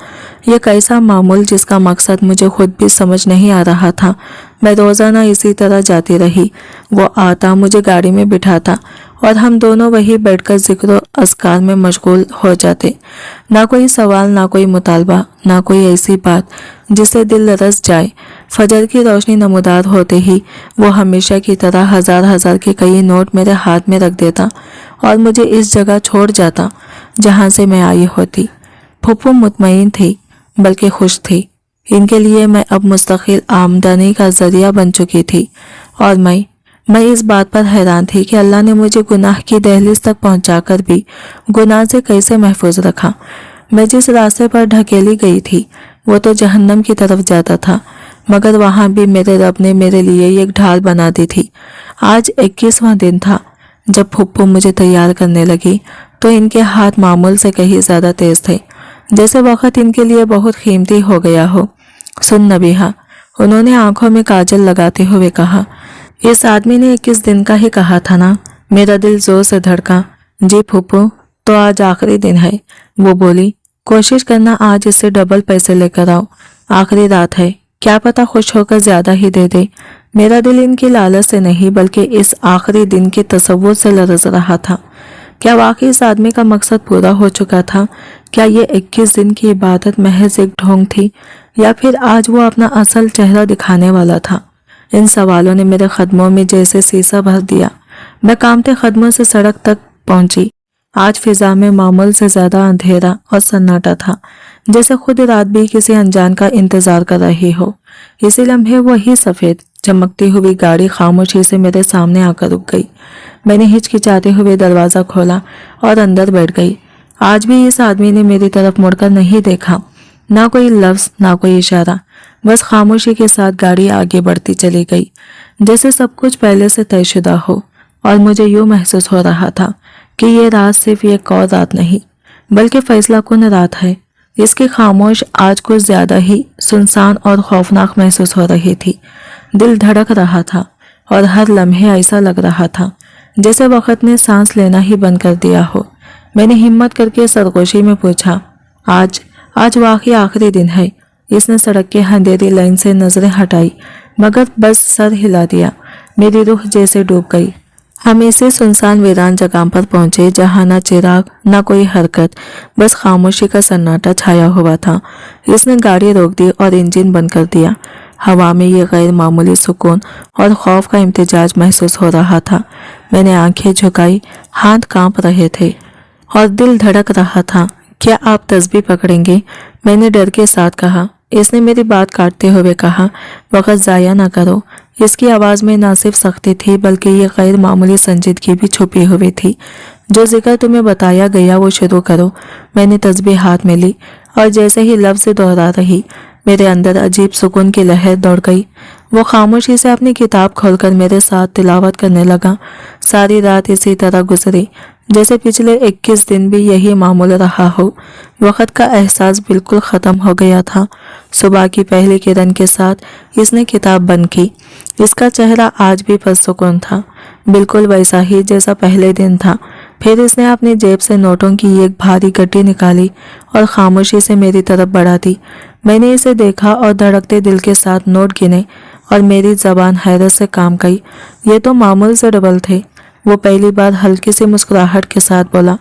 ایک ایسا معمول جس کا مقصد مجھے خود بھی سمجھ نہیں آ رہا تھا۔ میں روزانہ اسی طرح جاتی رہی، وہ آتا، مجھے گاڑی میں بٹھاتا اور ہم دونوں وہی بیٹھ کر ذکر و اذکار میں مشغول ہو جاتے۔ نہ کوئی سوال، نہ کوئی مطالبہ، نہ کوئی ایسی بات جسے دل رس جائے۔ فجر کی روشنی نمودار ہوتے ہی وہ ہمیشہ کی طرح ہزار کے کئی نوٹ میرے ہاتھ میں رکھ دیتا اور مجھے اس جگہ چھوڑ جاتا جہاں سے میں آئی ہوتی۔ پھپھو مطمئن تھی، بلکہ خوش تھی۔ इनके लिए मैं अब मुस्तकिल आमदनी का जरिया बन चुकी थी और मैं इस बात पर हैरान थी कि अल्लाह ने मुझे गुनाह की दहलीज तक पहुंचाकर भी गुनाह से कैसे महफूज रखा। मैं जिस रास्ते पर ढकेली गई थी वो तो जहन्नम की तरफ जाता था, मगर वहां भी मेरे रब ने मेरे लिए एक ढाल बना दी थी। आज 21वां दिन था। जब फुप्पू मुझे तैयार करने लगी तो इनके हाथ मामूल से कहीं ज्यादा तेज थे, जैसे वक्त इनके लिए बहुत कीमती हो गया हो। सुन नबीहा, उन्होंने आंखों में काजल लगाते हुए कहा। इस आदमी ने 21 दिन का ही कहा था ना? मेरा दिल जोर से धड़का। जी फुप्पू, तो आज आखिरी दिन है। वो बोली, कोशिश करना आज इससे डबल पैसे लेकर आओ। आखिरी रात है, क्या पता खुश होकर ज्यादा ही दे दे। मेरा दिल इनकी लालच से नहीं बल्कि इस आखिरी दिन के तसव्वुर से लरज रहा था। क्या वाकई इस आदमी का मकसद पूरा हो चुका था? क्या ये 21 दिन की इबादत महज एक ढोंग थी या फिर आज वो अपना असल चेहरा दिखाने वाला था? इन सवालों ने मेरे कदमों में जैसे शीशा भर दिया। मैं कांपते कदमों से सड़क तक पहुंची। आज फिजा में मामूल से ज्यादा अंधेरा और सन्नाटा था, जैसे खुद रात भी किसी अनजान का इंतजार कर रही हो। इसी लम्हे वही सफेद चमकती हुई गाड़ी खामोशी से मेरे सामने आकर रुक गई। मैंने हिचकिचाते हुए दरवाजा खोला और अंदर बैठ गई। आज भी इस आदमी ने मेरी तरफ मुड़कर नहीं देखा, ना कोई लफ्ज ना कोई इशारा। बस खामोशी के साथ गाड़ी आगे बढ़ती चली गई, जैसे सब कुछ पहले से तयशुदा हो। और मुझे यूं महसूस हो रहा था कि ये रात सिर्फ एक और रात नहीं बल्कि फैसला कुन रात है। इसकी खामोश आज कुछ ज्यादा ही सुनसान और खौफनाक महसूस हो रही थी। दिल धड़क रहा था और हर लम्हे ऐसा लग रहा था जैसे वक्त ने सांस लेना ही बंद कर दिया हो। मैंने हिम्मत करके सरगोशी में पूछा, आज वाकई आखिरी दिन है? इसने सड़क के अंधेरी लाइन से नजरें हटाई मगर बस सर हिला दिया। मेरी रूह जैसे डूब गई। हम इसी सुनसान वीरान जगह पर पहुंचे जहां न चिराग न कोई हरकत, बस खामोशी का सन्नाटा छाया हुआ था। इसने गाड़ी रोक दी और इंजन बंद कर दिया। हवा में ये गैर मामूली सुकून और खौफ का इम्तिजाज महसूस हो रहा था। मैंने आंखें झुकाई, हाथ कांप रहे थे और दिल धड़क रहा था। क्या आप तस्बीह पकड़ेंगे? मैंने डर के साथ कहा। इसने मेरी बात काटते हुए कहा, वक्त जाया ना करो। इसकी आवाज में न सिर्फ सख्ती थी बल्कि ये गैर मामूली संजीदगी भी छुपी हुई थी। जो जिक्र तुम्हें बताया गया वो शुरू करो। मैंने तस्बीह हाथ में ली और जैसे ही लफ्ज दोहरा रही मेरे अंदर अजीब सुकून की लहर दौड़ गई। वो खामोशी से अपनी किताब खोलकर मेरे साथ तिलावत करने लगा। सारी रात इसी तरह गुजरी जैसे पिछले 21 दिन भी यही मामूल रहा हो। वक्त का एहसास बिल्कुल ख़त्म हो गया था। सुबह की पहली किरण के साथ इसने किताब बंद की। इसका चेहरा आज भी पुरसुकून था, बिल्कुल वैसा ही जैसा पहले दिन था। फिर इसने अपनी जेब से नोटों की एक भारी गड्डी निकाली और खामोशी से मेरी तरफ बढ़ा दी। मैंने इसे देखा और धड़कते दिल के साथ नोट गिने और मेरी जबान हैरत से काम गई। ये तो मामूल से डबल थे। वो पहली बार हल्की सी मुस्कुराहट के साथ बोला,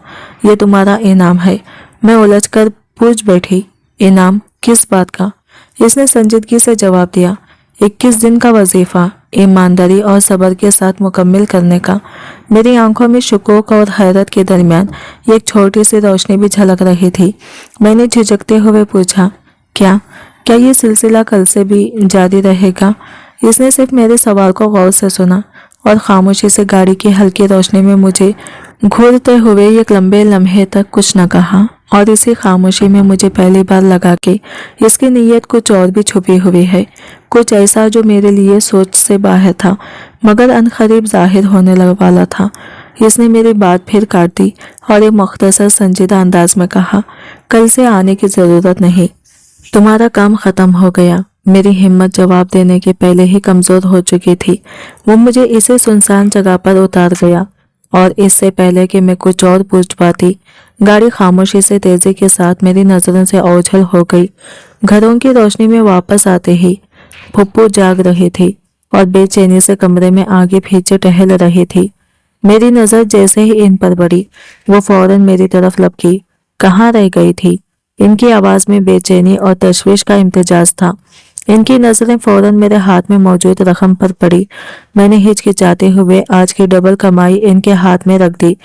ये तुम्हारा इनाम है। मैं उलझकर पूछ बैठी, इनाम किस बात का? इसने संजीदगी से जवाब दिया, 21 दिन का वजीफा ईमानदारी और सब्र के साथ मुकम्मल करने का। मेरी आंखों में शुकूक और हैरत के दरमियान एक छोटी सी रोशनी भी झलक रही थी। मैंने झिझकते हुए पूछा, क्या ये सिलसिला कल से भी जारी रहेगा? इसने सिर्फ मेरे सवाल को गौर से सुना और खामोशी से गाड़ी की हल्की रोशनी में मुझे घूरते हुए एक लंबे लम्हे तक कुछ न कहा। और इसी खामोशी में मुझे पहली बार लगा कि इसकी नीयत कुछ और भी छुपी हुई है, कुछ ऐसा जो मेरे लिए सोच से बाहर था मगर अनकरीब जाहिर होने वाला था। इसने मेरी बात फिर काट दी और एक मुख्तसर संजीदा अंदाज में कहा, कल से आने की जरूरत नहीं, तुम्हारा काम खत्म हो गया। मेरी हिम्मत जवाब देने के पहले ही कमजोर हो चुकी थी। वो मुझे इसे सुनसान जगह पर उतार गया और इससे पहले कि मैं कुछ और पूछ पाती गाड़ी खामोशी से तेजी के साथ मेरी नजरों से ओझल हो गई। घरों की रोशनी में वापस आते ही फुप्पू जाग रही थी और बेचैनी से कमरे में आगे पीछे टहल रही थी। मेरी नजर जैसे ही इन पर पड़ी वो फौरन मेरी तरफ लपकी। कहाँ रह गई थी? इनकी आवाज में बेचैनी और तशवीश का इम्तिजाज था। इनकी नजरें फौरन मेरे हाथ में मौजूद रकम पर पड़ी। मैंने हिचकिचाते हुए आज की डबल कमाई इनके हाथ में रख दी।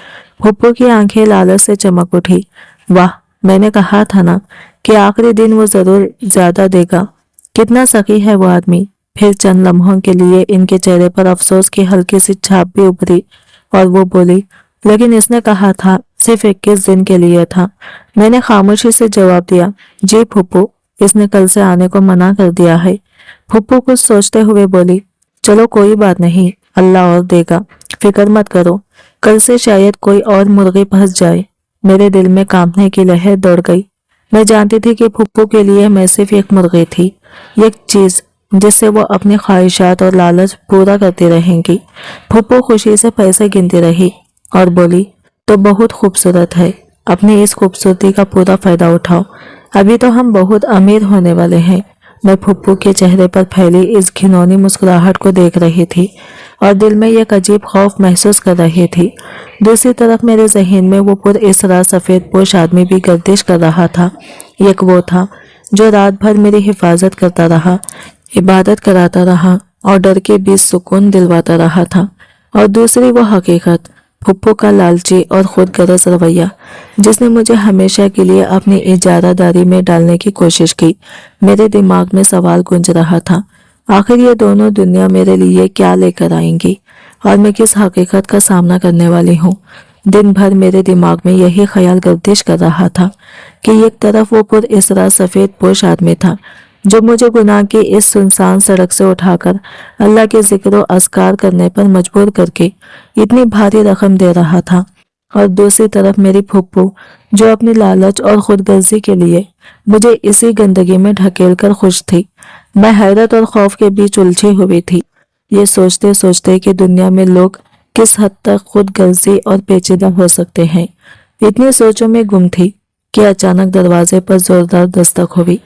फुप्पू की आंखें लालच से चमक उठी। वाह, मैंने कहा था ना कि आखिरी दिन वो जरूर ज्यादा देगा। कितना सखी है वो आदमी। फिर चंद लम्हों के लिए इनके चेहरे पर अफसोस की हल्की सी छाप भी उभरी और वो बोली, लेकिन इसने कहा था सिर्फ 21 दिन के लिए था। मैंने खामोशी से जवाब दिया, जी फूफू, इसने कल से आने को मना कर दिया है। फूफू कुछ सोचते हुए बोली, चलो कोई बात नहीं, अल्लाह और देगा, फिक्र मत करो, कल से शायद कोई और मुर्गी फंस जाए। मेरे दिल में कांपने की लहर दौड़ गई। मैं जानती थी कि फूफू के लिए मैं सिर्फ एक मुर्गी थी, एक चीज जिससे वो अपनी ख्वाहिशात और लालच पूरा करती रहेंगी। फूफू खुशी से पैसे गिनती रही और बोली, तो बहुत खूबसूरत है, अपनी इस खूबसूरती का पूरा फायदा उठाओ, अभी तो हम बहुत अमीर होने वाले हैं। मैं फूफू के चेहरे पर फैली इस घिनौनी मुस्कुराहट को देख रही थी और दिल में एक अजीब खौफ महसूस कर रही थी। दूसरी तरफ मेरे जहन में वो पुरइसरार सफेद पोश आदमी भी गर्दिश कर रहा था। एक वो था जो रात भर मेरी हिफाजत करता रहा, इबादत कराता रहा और डर के बीच सुकून दिलवाता रहा था, और दूसरी वो हकीकत, फूफू का लालची और खुदगर्ज रवैया, जिसने मुझे हमेशा के लिए अपनी इजारादारी में डालने की कोशिश की। मेरे दिमाग में सवाल गूंज रहा था, आखिर ये दोनों दुनिया मेरे लिए क्या लेकर आएंगी और मैं किस हकीकत का सामना करने वाली हूँ। दिन भर मेरे दिमाग में यही ख्याल गर्दिश कर रहा था कि एक तरफ वो पुरइसरार सफेद पोश आदमी था जो मुझे गुनाह की इस सुनसान सड़क से उठाकर अल्लाह के जिक्र और अस्कार करने पर मजबूर करके इतनी भारी रकम दे रहा था, और दूसरी तरफ मेरी फूफू जो अपनी लालच और खुदगर्जी के लिए मुझे इसी गंदगी में ढकेल कर खुश थी। मैं हैरत और खौफ के बीच उलझी हुई थी, ये सोचते सोचते कि दुनिया में लोग किस हद तक खुदगर्जी और पेचीदा हो सकते हैं। इतनी सोचों में गुम थी कि अचानक दरवाजे पर जोरदार दस्तक हुई।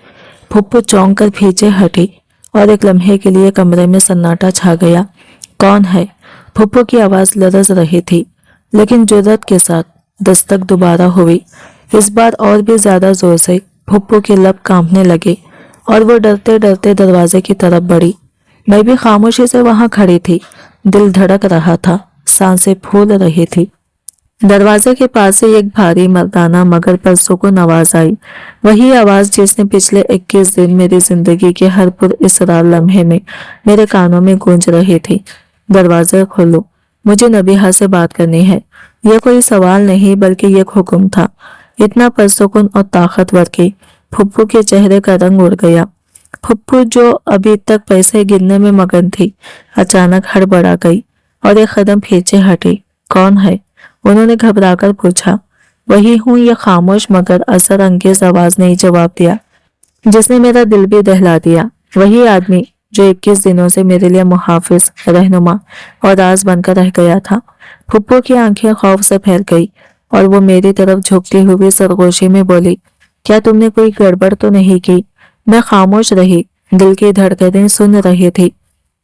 फूफू चौंक कर पीछे हटी और एक लम्हे के लिए कमरे में सन्नाटा छा गया। कौन है? फूफू की आवाज लरज रही थी, लेकिन जुर्रत के साथ दस्तक दोबारा हुई, इस बार और भी ज्यादा जोर से। फूफू के लब कांपने लगे और वो डरते डरते दरवाजे की तरफ बढ़ी। मैं भी खामोशी से वहां खड़ी थी, दिल धड़क रहा था, सांसें फूल रही थी। दरवाजे के पास से एक भारी मर्दाना मगर पुरसुकून आवाज आई, वही आवाज जिसने पिछले 21 दिन मेरी जिंदगी के हर पुरइसरार लम्हे में मेरे कानों में गूंज रही थी। दरवाजा खोलो, मुझे नबीहा से बात करनी है। यह कोई सवाल नहीं बल्कि एक हुक्म था, इतना पुरसुकून और ताकतवर कि फुप्पू के चेहरे का रंग उड़ गया। फुप्पू जो अभी तक पैसे गिनने में मगन थी, अचानक हड़बड़ा गई और एक कदम पीछे हटी। कौन है? उन्होंने घबराकर पूछा। वही हूं, ये खामोश मगर असर अंगेज आवाज ने ही जवाब दिया, जिसने मेरा दिल भी दहला दिया। वही आदमी जो 21 दिनों से मेरे लिए मुहाफिज, रहनुमा और राज बनकर रह गया था। फुप्पू की आंखें खौफ से फैल गई और वो मेरी तरफ झुकती हुई सरगोशी में बोली, क्या तुमने कोई गड़बड़ तो नहीं की? मैं खामोश रही, दिल की धड़कनें सुन रही थी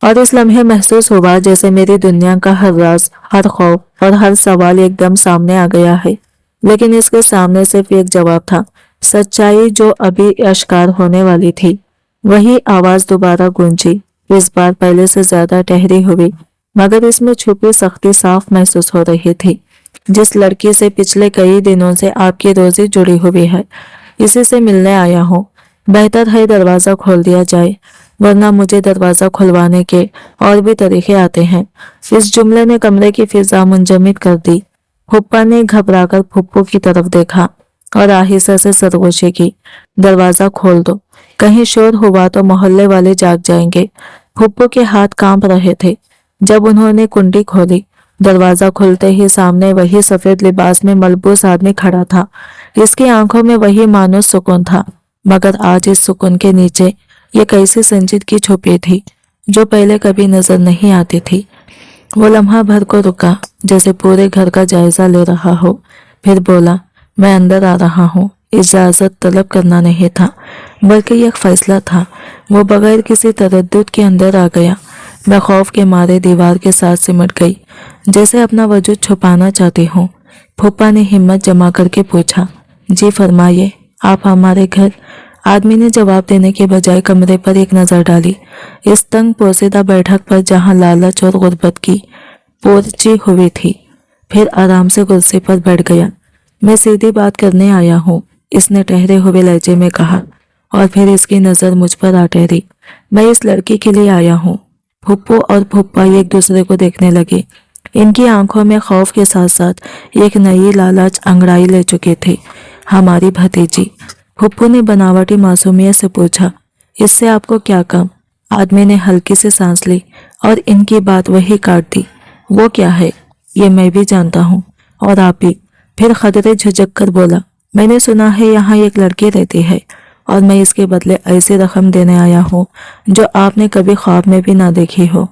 और इस लम्हे महसूस हुआ जैसे मेरी दुनिया का हर राज, हर खौफ और हर सवाल एकदम सामने आ गया है। लेकिन इसके सामने सिर्फ एक जवाब था, सच्चाई जो अभी आश्कार होने वाली थी। वही आवाज दोबारा गूंजी, इस बार पहले से ज्यादा ठहरी हुई, मगर इसमें छुपी सख्ती साफ महसूस हो रही थी। जिस लड़की से पिछले कई दिनों से आपकी रोजी जुड़ी हुई है, इसी से मिलने आया हूँ। बेहतर है दरवाजा खोल दिया जाए, वरना मुझे दरवाजा खुलवाने के और भी तरीके आते हैं। इस जुमले ने कमरे की फिजा मुंजमद कर दी। फुप्पा ने घबराकर फुप्पू की तरफ देखा और आहिस्ता से सरगोशी की, दरवाजा खोल दो, कहीं शोर हुआ तो मोहल्ले वाले जाग जाएंगे। फुप्पू के हाथ कांप रहे थे। जब उन्होंने कुंडी खोली, दरवाजा खुलते ही सामने वही सफेद लिबास में मलबूस आदमी खड़ा था। इसकी आंखों में वही मानो सुकून था, मगर आज इस सुकून के नीचे ये कैसी संजीदगी छुपी थी जो पहले कभी नजर नहीं आती थी। वो लम्हा भर को रुका, जैसे पूरे घर का जायजा ले रहा हो, फिर बोला, मैं अंदर आ रहा हूँ। इजाजत तलब करना नहीं था, बल्कि एक फैसला था। वो बगैर किसी तरद्दुद के अंदर आ गया। मैं खौफ के मारे दीवार के साथ सिमट गई, जैसे अपना वजूद छुपाना चाहती हूँ। फूफा ने हिम्मत जमा करके पूछा, जी फरमाइए, आप हमारे घर? आदमी ने जवाब देने के बजाय कमरे पर एक नजर डाली, इस तंग पोसीदा बैठक पर जहां लालच और गुर्बत की पोरची हुई थी। फिर आराम से कुर्सी पर बैठ गया। मैं सीधी बात करने आया हूँ, इसने ठहरे हुए लहजे में कहा, और फिर इसकी नज़र मुझ पर आ ठहरी। मैं इस लड़की के लिए आया हूँ। फुप्पो और फुप्पा एक दूसरे को देखने लगे। इनकी आंखों में खौफ के साथ साथ एक नई लालच अंगड़ाई ले चुके थे। हमारी भतीजी, फुप्पू ने बनावटी मासूमियत से पूछा। इससे आपको क्या कम? आदमी ने हल्की से सांस ली और इनकी बात वही काट दी। वो क्या है? ये मैं भी जानता हूँ, और आप भी। फिर खतरे झुझक कर बोला, मैंने सुना है यहाँ एक लड़की रहती है और मैं इसके बदले ऐसी रकम देने आया हूँ जो आपने कभी ख्वाब में भी ना देखी हो।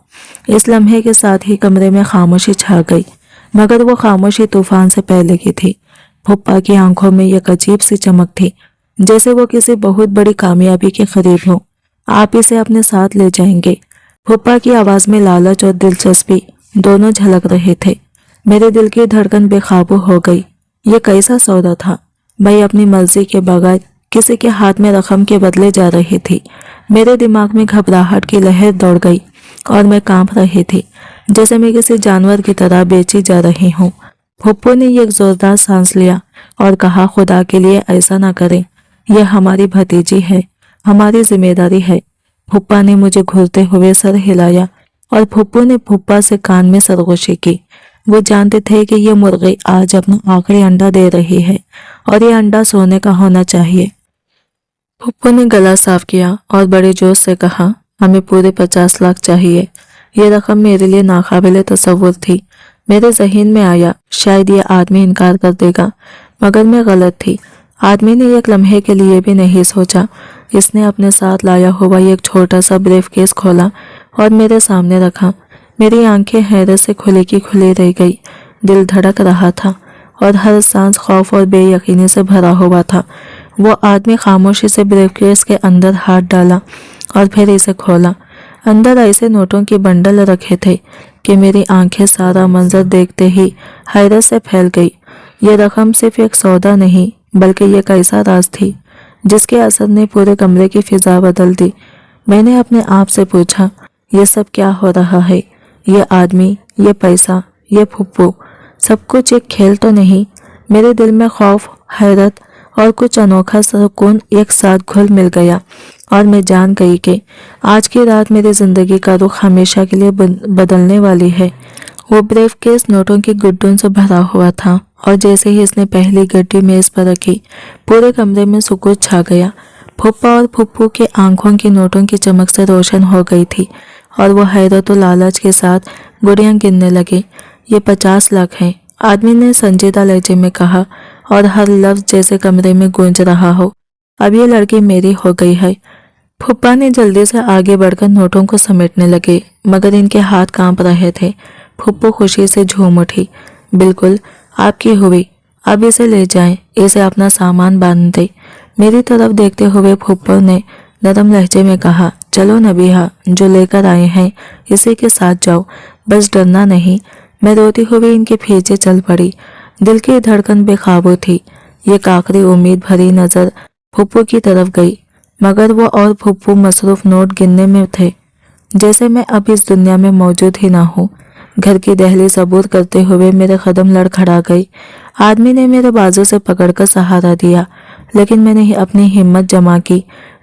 इस लम्हे के साथ ही कमरे में खामोशी छा गई, मगर वो खामोशी तूफान से पहले की थी। फुप्पा की आंखों में एक अजीब सी चमक थी, जैसे वो किसी बहुत बड़ी कामयाबी के करीब हो। आप इसे अपने साथ ले जाएंगे? फुप्पा की आवाज में लालच और दिलचस्पी दोनों झलक रहे थे। मेरे दिल की धड़कन बेकाबू हो गई। ये कैसा सौदा था? मैं अपनी मर्जी के बगैर किसी के हाथ में रकम के बदले जा रही थी। मेरे दिमाग में घबराहट की लहर दौड़ गई और मैं कांप रही थी, जैसे मैं किसी जानवर की तरह बेची जा रही हूँ। फुप्पू ने एक जोरदार सांस लिया और कहा, खुदा के लिए ऐसा ना करें। यह हमारी भतीजी है, हमारी जिम्मेदारी है। फुप्पा ने मुझे घूरते हुए सर हिलाया और फुप्पू ने फुप्पा से कान में सरगोशी की। वो जानते थे कि ये मुर्गी आज अपना आखिरी अंडा दे रही है और ये अंडा सोने का होना चाहिए। फुप्पू ने गला साफ किया और बड़े जोश से कहा, हमें पूरे 50 लाख चाहिए। ये रकम मेरे लिए नाकाबिले तसव्वुर थी। मेरे जहन में आया शायद ये आदमी इनकार कर देगा, मगर मैं गलत थी। आदमी ने एक लम्हे के लिए भी नहीं सोचा। इसने अपने साथ लाया हुआ एक छोटा सा ब्रीफकेस खोला और मेरे सामने रखा। मेरी आंखें हैरत से खुली की खुली रह गई। दिल धड़क रहा था और हर सांस खौफ और बेयकीनी से भरा हुआ था। वो आदमी खामोशी से ब्रीफकेस के अंदर हाथ डाला और फिर इसे खोला। अंदर ऐसे नोटों की बंडल रखे थे कि मेरी आंखें सारा मंजर देखते ही हैरत से फैल गई। ये रकम सिर्फ एक सौदा नहीं, बल्कि ये कैसा राज थी जिसके असर ने पूरे कमरे की फिजा बदल दी। मैंने अपने आप से पूछा, ये सब क्या हो रहा है? ये आदमी, ये पैसा, ये फुप्पू, सब कुछ एक खेल तो नहीं? मेरे दिल में खौफ, हैरत और कुछ अनोखा सुकून एक साथ घुल मिल गया और मैं जान गई कि आज की रात मेरी जिंदगी का रुख हमेशा के लिए बदलने वाली है। वो ब्रीफकेस नोटों की गुड्डों से भरा हुआ था और जैसे ही इसने पहली गड्डी मेज पर रखी, पूरे कमरे में सुकून छा गया। फुप्पा और फुप्पू के आंखों की नोटों की चमक से रोशन हो गई थी और वो हैरत और लालच के साथ गुड़ियां गिनने लगे। ये 50 लाख हैं, आदमी ने संजीदा लहजे में कहा और हर लफ्ज जैसे कमरे में गूंज रहा हो। अब ये लड़की मेरी हो गई है। फुप्पा ने जल्दी से आगे बढ़कर नोटों को समेटने लगे, मगर इनके हाथ कांप रहे थे। फुप्पू खुशी से झूम उठी। बिल्कुल आपकी हुई, अब इसे ले जाएं, इसे अपना सामान बांध दे। मेरी तरफ देखते हुए फुप्पू ने नरम लहजे में कहा, चलो नबीहा, जो लेकर आए हैं इसी के साथ जाओ, बस डरना नहीं। मैं रोती हुई इनके पीछे चल पड़ी। दिल की धड़कन बेकाबू थी। ये आखिरी उम्मीद भरी नजर फुप्पू की तरफ गई, मगर वो और फुप्पू मसरूफ नोट गिनने में थे, जैसे मैं अब इस दुनिया में मौजूद ही ना हूँ। घर की दहलीज अबूर करते हुए मेरे कदम लड़खड़ा गई। आदमी ने मेरे बाजू से पकड़कर सहारा दिया, लेकिन मैंने अपनी हिम्मत जमा की,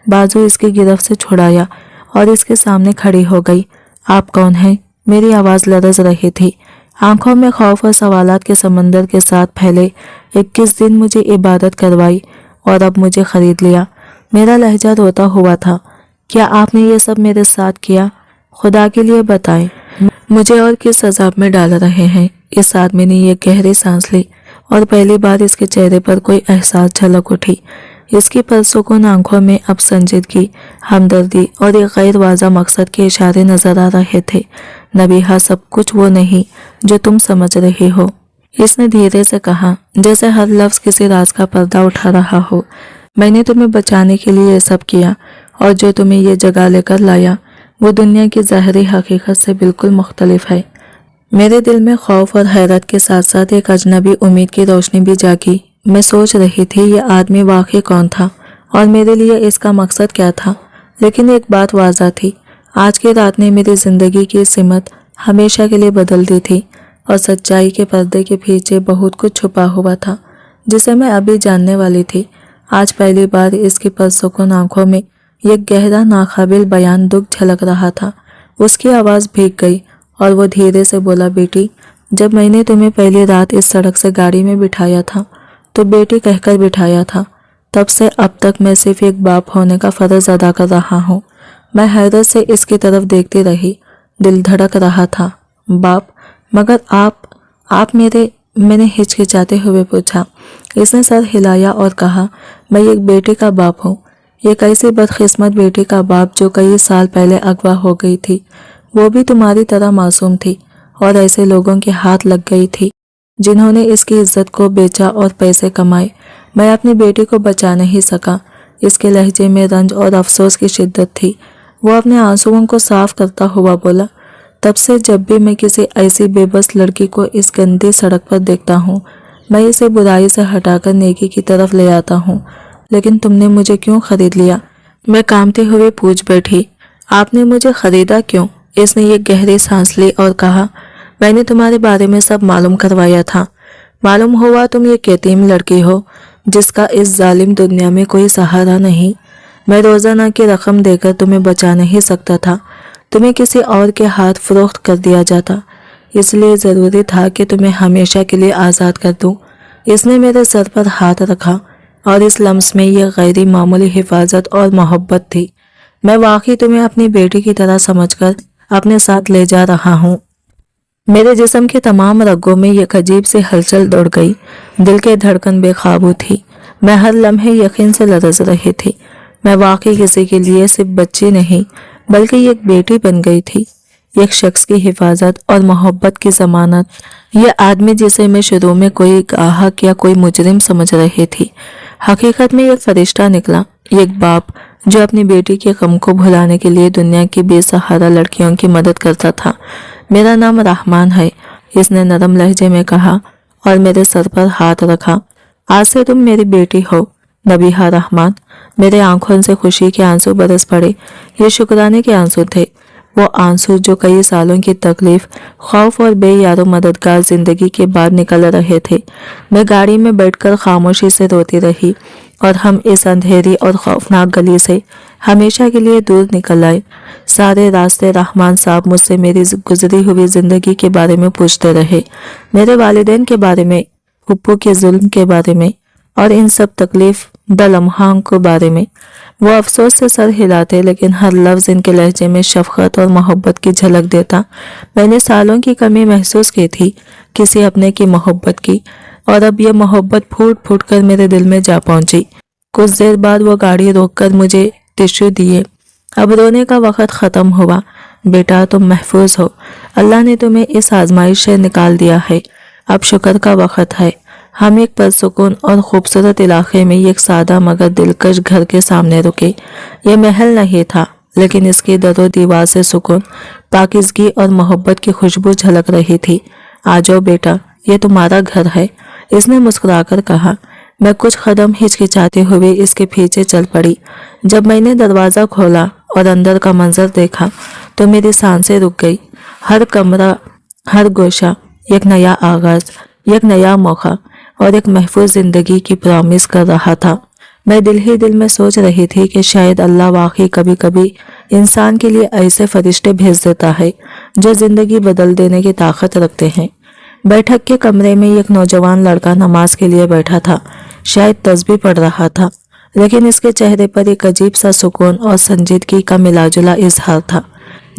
बाजू इसकी गिरफ्त से छुड़ाया और इसके सामने खड़ी हो गई। आप कौन हैं? मेरी आवाज़ लरज रही थी। आंखों में खौफ और सवालात के समंदर के साथ फैले। 21 दिन मुझे इबादत करवाई और अब मुझे खरीद लिया। मेरा लहजा रोता हुआ था। क्या आपने ये सब मेरे साथ किया? खुदा के लिए बताएं, मुझे और किस अजाब में डाल रहे हैं? इस आदमी ने ये गहरी सांस ली और पहली बार इसके चेहरे पर कोई एहसास झलक उठी। इसकी पुरसुकून आंखों में अब संजीदगी, हमदर्दी और एक गैर वाज़ा मकसद के इशारे नजर आ रहे थे। नबीहा, सब कुछ वो नहीं जो तुम समझ रही हो, इसने धीरे से कहा, जैसे हर लफ्ज किसी राज का पर्दा उठा रहा हो। मैंने तुम्हें बचाने के लिए ये सब किया और जो तुम्हें ये जगह लेकर लाया वो दुनिया की ज़ाहिरी हकीकत से बिल्कुल मुख्तलिफ है। मेरे दिल में खौफ और हैरत के साथ साथ एक अजनबी उम्मीद की रोशनी भी जागी। मैं सोच रही थी ये आदमी वाकई कौन था और मेरे लिए इसका मकसद क्या था। लेकिन एक बात वाज़ा थी, आज की रात ने मेरी ज़िंदगी की सिमत हमेशा के लिए बदल दी थी और सच्चाई के पर्दे के पीछे बहुत कुछ छुपा हुआ था जिसे मैं अभी जानने वाली थी। आज पहली बार इसकी पुरसुकून आंखों में एक गहरा नाकाबिल बयान दुख झलक रहा था। उसकी आवाज़ भीग गई और वो धीरे से बोला, बेटी, जब मैंने तुम्हें पहली रात इस सड़क से गाड़ी में बिठाया था तो बेटी कहकर बिठाया था। तब से अब तक मैं सिर्फ एक बाप होने का फ़र्ज़ अदा कर रहा हूँ। मैं हैरत से इसकी तरफ देखती रही, दिल धड़क रहा था। बाप, मगर आप मैंने हिचकिचाते हुए पूछा। इसने सर हिलाया और कहा, मैं एक बेटे का बाप हूँ, एक ऐसी बदकिस्मत बेटी का बाप जो कई साल पहले अगवा हो गई थी। वो भी तुम्हारी तरह मासूम थी और ऐसे लोगों के हाथ लग गई थी जिन्होंने इसकी इज्जत को बेचा और पैसे कमाए। मैं अपनी बेटी को बचा नहीं सका। इसके लहजे में रंज और अफसोस की शिद्दत थी। वो अपने आंसुओं को साफ करता हुआ बोला, तब से जब भी मैं किसी ऐसी बेबस लड़की को इस गंदी सड़क पर देखता हूँ, मैं इसे बुराई से हटाकर नेकी की तरफ ले आता हूँ। लेकिन तुमने मुझे क्यों खरीद लिया? मैं कांपते हुए पूछ बैठी, आपने मुझे खरीदा क्यों? इसने एक गहरी सांस ली और कहा, मैंने तुम्हारे बारे में सब मालूम करवाया था। मालूम हुआ तुम एक यतीम लड़की हो जिसका इस जालिम दुनिया में कोई सहारा नहीं। मैं रोजाना की रकम देकर तुम्हें बचा नहीं सकता था। तुम्हें किसी और के हाथ फरोख्त कर दिया जाता, इसलिए ज़रूरी था कि तुम्हें हमेशा के लिए आज़ाद कर दूं। इसने मेरे सर पर हाथ रखा और इस लम्स में यह गैरी मामूली हिफाजत और मोहब्बत थी। मैं वाकई तुम्हें अपनी बेटी की तरह समझकर अपने साथ ले जा रहा हूँ। मेरे जिस्म के तमाम रगों में एक अजीब सी हलचल दौड़ गई। दिल के धड़कन बेकाबू थी। मैं हर लम्हे यकीन से लरज़ रही थी। मैं वाकई किसी के लिए सिर्फ बच्ची नहीं बल्कि एक बेटी बन गई थी, एक शख्स की हिफाजत और मोहब्बत की जमानत। यह आदमी जिसे मैं शुरू में कोई गाहक या कोई मुजरिम समझ रही थी, हकीकत में एक फरिश्ता निकला, एक बाप जो अपनी बेटी के गम को भुलाने के लिए दुनिया की बेसहारा लड़कियों की मदद करता था। मेरा नाम रहमान है, इसने नरम लहजे में कहा और मेरे सर पर हाथ रखा। आज से तुम मेरी बेटी हो, नबीहा रहमान। मेरे आंखों से खुशी के आंसू बरस पड़े। ये शुक्राने के आंसू थे, वो आंसू जो कई सालों की तकलीफ, खौफ और बेयारो मददगार जिंदगी के बाद निकल रहे थे। मैं गाड़ी में बैठकर खामोशी से रोती रही और हम इस अंधेरी और खौफनाक गली से हमेशा के लिए दूर निकल आए। सारे रास्ते रहमान साहब मुझसे मेरी गुजरी हुई जिंदगी के बारे में पूछते रहे, मेरे वालिदैन के बारे में, फुप्पू के जुल्म के बारे में और इन सब तकलीफ द लम्हाओं के बारे में। वो अफसोस से सर हिलाते, लेकिन हर लफ्ज इनके लहजे में शफकत और मोहब्बत की झलक देता। मैंने सालों की कमी महसूस की थी, किसी अपने की मोहब्बत की, और अब यह मोहब्बत फूट फूट कर मेरे दिल में जा पहुंची। कुछ देर बाद वो गाड़ी रोककर मुझे टिश्यू दिए। अब रोने का वक्त ख़त्म हुआ। बेटा, तुम महफूज हो। अल्लाह ने तुम्हें इस आजमाइश से निकाल दिया है। अब शुक्र का वक्त है। हम एक पुरसुकून और खूबसूरत इलाके में एक सादा मगर दिलकश घर के सामने रुके। यह महल नहीं था, लेकिन इसकी दरो दीवार से सुकून, पाकिज़गी और मोहब्बत की खुशबू झलक रही थी। आ जाओ बेटा, ये तुम्हारा घर है, इसने मुस्कुराकर कहा। मैं कुछ कदम हिचकिचाते हुए इसके पीछे चल पड़ी। जब मैंने दरवाज़ा खोला और अंदर का मंजर देखा तो मेरी सांसें रुक गई। हर कमरा, हर गोशा एक नया आगाज, एक नया मौका और एक महफूज जिंदगी की प्रॉमिस कर रहा था। मैं दिल ही दिल में सोच रही थी कि शायद अल्लाह वाकई कभी कभी इंसान के लिए ऐसे फरिश्ते भेज देता है जो जिंदगी बदल देने की ताकत रखते हैं। बैठक के कमरे में एक नौजवान लड़का नमाज के लिए बैठा था, शायद तस्बीह पढ़ रहा था, लेकिन इसके चेहरे पर एक अजीब सा सुकून और संजीदगी का मिलाजुला इजहार था।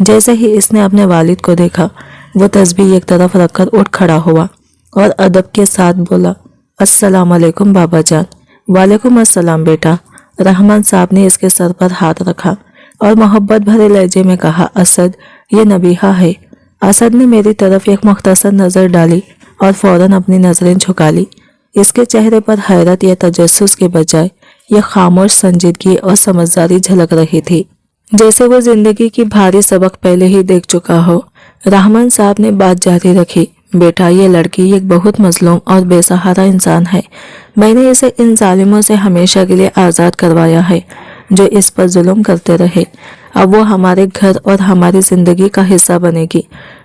जैसे ही इसने अपने वालिद को देखा, वो तस्बीह एक तरफ रखकर उठ खड़ा हुआ और अदब के साथ बोला, अस्सलाम वालेकुम बाबा जान। वालेकुम अस्सलाम बेटा। रहमान साहब ने इसके सर पर हाथ रखा और मोहब्बत भरे लहजे में कहा, असद, ये नबीहा है। असद ने मेरी तरफ एक मुख्तसर नज़र डाली और फौरन अपनी नज़रें झुका ली। इसके चेहरे पर हैरत या तजस्सुस के बजाय यह खामोश संजीदगी और समझदारी झलक रही थी, जैसे वो जिंदगी की भारी सबक पहले ही देख चुका हो। रहमान साहब ने बात जारी रखी, बेटा, ये लड़की एक बहुत मजलूम और बेसहारा इंसान है। मैंने इसे इन जालिमों से हमेशा के लिए आज़ाद करवाया है जो इस पर जुल्म करते रहे। अब वो हमारे घर और हमारी जिंदगी का हिस्सा बनेगी।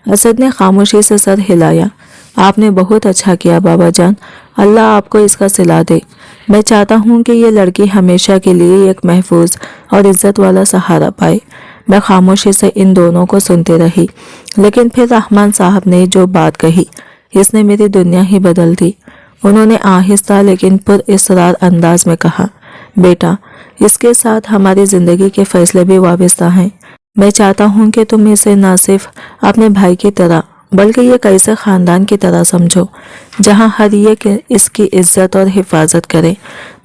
असद ने खामोशी से सर हिलाया। आपने बहुत अच्छा किया बाबा जान, اللہ آپ کو اس کا صلہ دے۔ میں چاہتا ہوں کہ یہ لڑکی ہمیشہ کے لیے ایک محفوظ اور عزت والا سہارا پائے۔ میں خاموشی سے ان دونوں کو سنتے رہی، لیکن پھر رحمان صاحب نے جو بات کہی اس نے میری دنیا ہی بدل دی۔ انہوں نے آہستہ لیکن پر اصرار انداز میں کہا، بیٹا، اس کے ساتھ ہماری زندگی کے فیصلے بھی وابستہ ہیں۔ میں چاہتا ہوں کہ تم اسے نہ صرف اپنے بھائی کی طرح بلکہ یہ ایسے خاندان کی طرح سمجھو جہاں ہر ایک اس کی عزت اور حفاظت کرے۔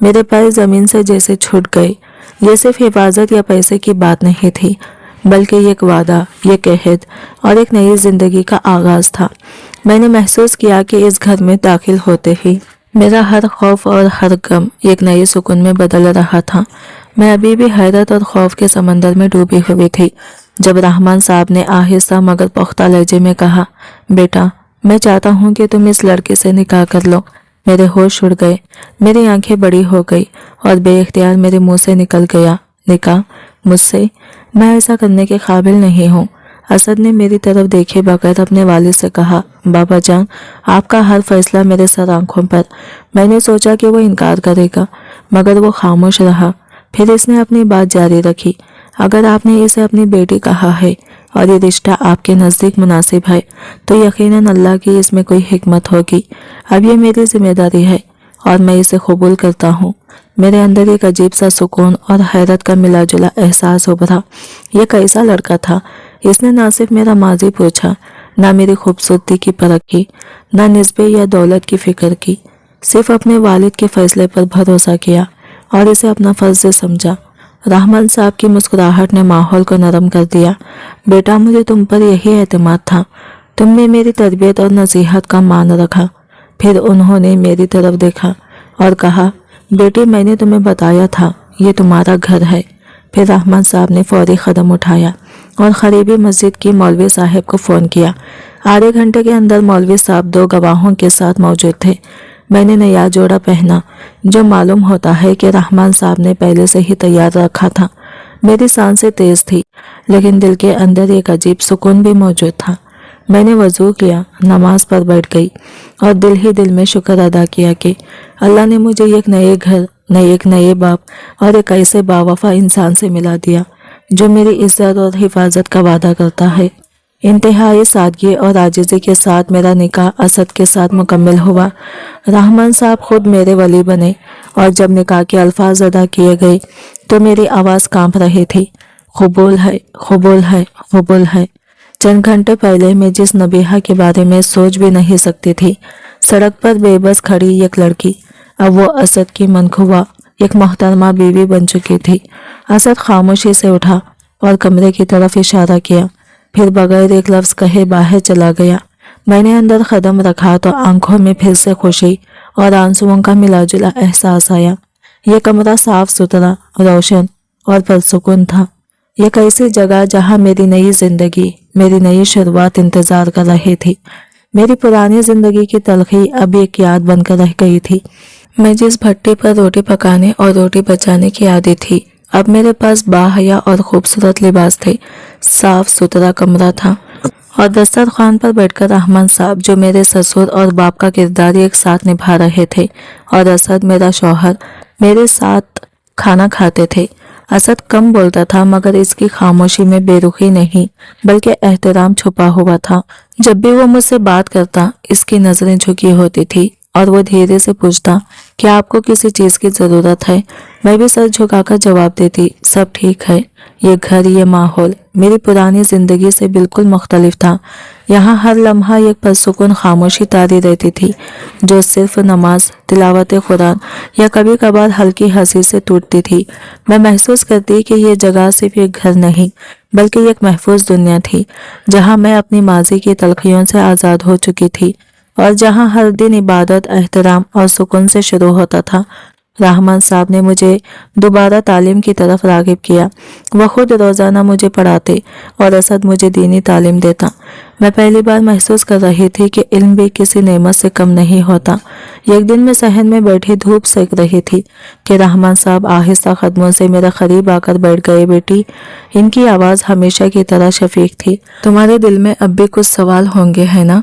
میرے پیر زمین سے جیسے چھوٹ گئے۔ یہ صرف حفاظت یا پیسے کی بات نہیں تھی، بلکہ ایک وعدہ، ایک عہد اور ایک نئی زندگی کا آغاز تھا۔ میں نے محسوس کیا کہ اس گھر میں داخل ہوتے ہی میرا ہر خوف اور ہر غم ایک نئے سکون میں بدل رہا تھا۔ میں ابھی بھی حیرت اور خوف کے سمندر میں ڈوبی ہوئی تھی جب رحمان صاحب نے آہستہ مگر پختہ لہجے میں کہا، بیٹا، میں چاہتا ہوں کہ تم اس لڑکے سے نکاح کر لو۔ میرے ہوش اڑ گئے، میری آنکھیں بڑی ہو گئی اور بے اختیار میرے منہ سے نکل گیا، نکاح مجھ سے؟ میں ایسا کرنے کے قابل نہیں ہوں۔ اسد نے میری طرف دیکھے بغیر اپنے والد سے کہا، بابا جان، آپ کا ہر فیصلہ میرے سر آنکھوں پر۔ میں نے سوچا کہ وہ انکار کرے گا، مگر وہ خاموش رہا۔ پھر اس نے اپنی بات جاری رکھی، اگر آپ نے اسے اپنی بیٹی کہا ہے اور یہ رشتہ آپ کے نزدیک مناسب ہے تو یقیناً اللہ کی اس میں کوئی حکمت ہوگی۔ اب یہ میری ذمہ داری ہے اور میں اسے قبول کرتا ہوں۔ میرے اندر ایک عجیب سا سکون اور حیرت کا ملا جلا احساس ابھرا۔ یہ کیسا لڑکا تھا؟ اس نے نہ صرف میرا ماضی پوچھا، نہ میری خوبصورتی کی پرکھ کی، نہ نسبے یا دولت کی فکر کی، صرف اپنے والد کے فیصلے پر بھروسہ کیا اور اسے اپنا فرض سمجھا۔ رحمان صاحب کی مسکراہٹ نے ماحول کو نرم کر دیا۔ بیٹا، مجھے تم پر یہی اعتماد تھا۔ تم نے میری تربیت اور نصیحت کا مان رکھا۔ پھر انہوں نے میری طرف دیکھا اور کہا، بیٹی، میں نے تمہیں بتایا تھا یہ تمہارا گھر ہے۔ پھر رحمان صاحب نے فوری قدم اٹھایا اور قریبی مسجد کی مولوی صاحب کو فون کیا۔ آدھے گھنٹے کے اندر مولوی صاحب 2 گواہوں کے ساتھ موجود تھے۔ میں نے نیا جوڑا پہنا جو معلوم ہوتا ہے کہ رحمان صاحب نے پہلے سے ہی تیار رکھا تھا۔ میری سانسیں تیز تھی، لیکن دل کے اندر ایک عجیب سکون بھی موجود تھا۔ میں نے وضو کیا، نماز پر بیٹھ گئی اور دل ہی دل میں شکر ادا کیا کہ اللہ نے مجھے ایک نئے گھر، ایک نئے باپ اور ایک ایسے باوفا انسان سے ملا دیا جو میری عزت اور حفاظت کا وعدہ کرتا ہے۔ انتہائی سادگی اور عاجزی کے ساتھ میرا نکاح اسد کے ساتھ مکمل ہوا۔ رحمان صاحب خود میرے ولی بنے اور جب نکاح کے الفاظ ادا کیے گئے تو میری آواز کانپ رہی تھی، قبول ہے، قبول ہے، قبول ہے۔ چند گھنٹے پہلے میں جس نبیہہ کے بارے میں سوچ بھی نہیں سکتی تھی، سڑک پر بے بس کھڑی ایک لڑکی، اب وہ اسد کی منخواہ ایک محترمہ بیوی بن چکی تھی۔ اسد خاموشی سے اٹھا اور کمرے کی طرف اشارہ کیا، پھر بغیر ایک لفظ کہے باہر چلا گیا۔ میں نے اندر قدم رکھا تو آنکھوں میں پھر سے خوشی اور آنسوؤں کا ملا جلا احساس آیا۔ یہ کمرہ صاف ستھرا، روشن اور پرسکون تھا۔ ایک ایسی جگہ جہاں میری نئی زندگی، میری نئی شروعات انتظار کر رہی تھی۔ میری پرانی زندگی کی تلخی اب ایک یاد بن کر رہ گئی تھی۔ میں جس بھٹی پر روٹی پکانے اور روٹی بچانے کی عادت تھی، اب میرے پاس باحیا اور خوبصورت لباس تھے، صاف ستھرا کمرہ تھا اور دسترخوان پر بیٹھ کر رحمان صاحب جو میرے سسر اور باپ کا کردار ایک ساتھ نبھا رہے تھے، اور اسد میرا شوہر میرے ساتھ کھانا کھاتے تھے۔ اسد کم بولتا تھا مگر اس کی خاموشی میں بے رخی نہیں بلکہ احترام چھپا ہوا تھا۔ جب بھی وہ مجھ سے بات کرتا اس کی نظریں جھکی ہوتی تھی اور وہ دھیرے سے پوچھتا، کیا آپ کو کسی چیز کی ضرورت ہے؟ میں بھی سر جھکا کر جواب دیتی، سب ٹھیک ہے۔ یہ گھر، یہ ماحول میری پرانی زندگی سے بالکل مختلف تھا۔ یہاں ہر لمحہ ایک پرسکون خاموشی طاری رہتی تھی جو صرف نماز، تلاوت قرآن یا کبھی کبھار ہلکی ہنسی سے ٹوٹتی تھی۔ میں محسوس کرتی کہ یہ جگہ صرف ایک گھر نہیں بلکہ ایک محفوظ دنیا تھی جہاں میں اپنی ماضی کی تلخیوں سے آزاد ہو چکی تھی اور جہاں ہر دن عبادت، احترام اور سکون سے شروع ہوتا تھا۔ رحمان صاحب نے مجھے دوبارہ تعلیم کی طرف راغب کیا۔ وہ خود روزانہ مجھے پڑھاتے اور اسد مجھے دینی تعلیم دیتا۔ میں پہلی بار محسوس کر رہی تھی کہ علم بھی کسی نعمت سے کم نہیں ہوتا۔ ایک دن میں صحن میں بیٹھی دھوپ سیک رہی تھی کہ رحمان صاحب آہستہ قدموں سے میرے قریب آ کر بیٹھ گئے۔ بیٹی، ان کی آواز ہمیشہ کی طرح شفیق تھی، تمہارے دل میں اب بھی کچھ سوال ہوں گے، ہے نا؟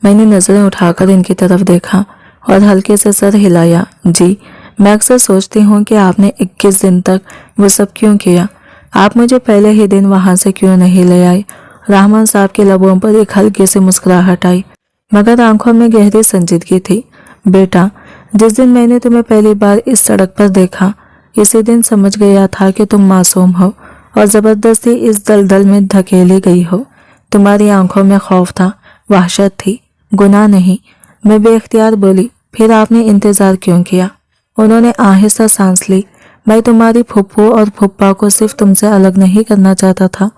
میں نے نظریں اٹھا کر ان کی طرف دیکھا और हल्के से सर हिलाया। जी, मैं अक्सर सोचती हूँ कि आपने 21 दिन तक वो सब क्यों किया। आप मुझे पहले ही दिन वहां से क्यों नहीं ले आए। रहमान साहब के लबों पर एक हल्की सी मुस्कुराहट आई, मगर आंखों में गहरी संजीदगी थी। बेटा, जिस दिन मैंने तुम्हें पहली बार इस सड़क पर देखा, इसी दिन समझ गया था कि तुम मासूम हो और जबरदस्ती इस दलदल में धकेली गई हो। तुम्हारी आंखों में खौफ था, वहशत थी, गुनाह नहीं। मैं बेख्तियार बोली, फिर आपने इंतजार क्यों किया। उन्होंने आहिस्ता सांस ली। मैं तुम्हारी फुप्पू और फुप्पा को सिर्फ तुमसे अलग नहीं करना चाहता था,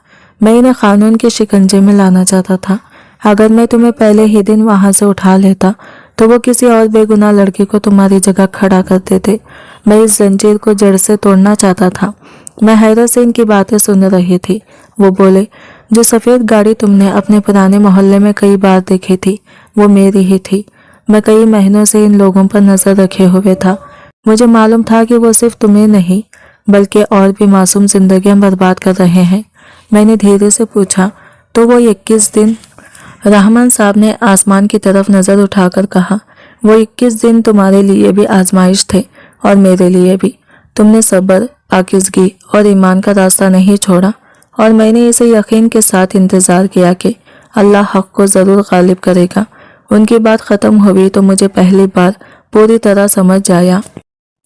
मैं इन्हें कानून के शिकंजे में लाना चाहता था। अगर मैं तुम्हें पहले ही दिन वहां से उठा लेता तो वो किसी और बेगुनाह लड़की को तुम्हारी जगह खड़ा करते थे। मैं इस जंजीर को जड़ से तोड़ना चाहता था। मैं हैरत से इनकी बातें सुन रही थी। वो बोले, जो सफ़ेद गाड़ी तुमने अपने पुराने मोहल्ले में कई बार देखी थी, वो मेरी ही थी। मैं कई महीनों से इन लोगों पर नजर रखे हुए था। मुझे मालूम था कि वो सिर्फ तुम्हें नहीं बल्कि और भी मासूम जिंदगियां बर्बाद कर रहे हैं। मैंने धीरे से पूछा, तो वो 21 दिन? रहमान साहब ने आसमान की तरफ नजर उठाकर कहा, वो 21 दिन तुम्हारे लिए भी आजमाइश थे और मेरे लिए भी। तुमने सब्र, पाकीज़गी और ईमान का रास्ता नहीं छोड़ा और मैंने इसे यकीन के साथ इंतजार किया कि अल्लाह हक को जरूर गालिब करेगा। उनकी बात खत्म हुई तो मुझे पहली बार पूरी तरह समझ आया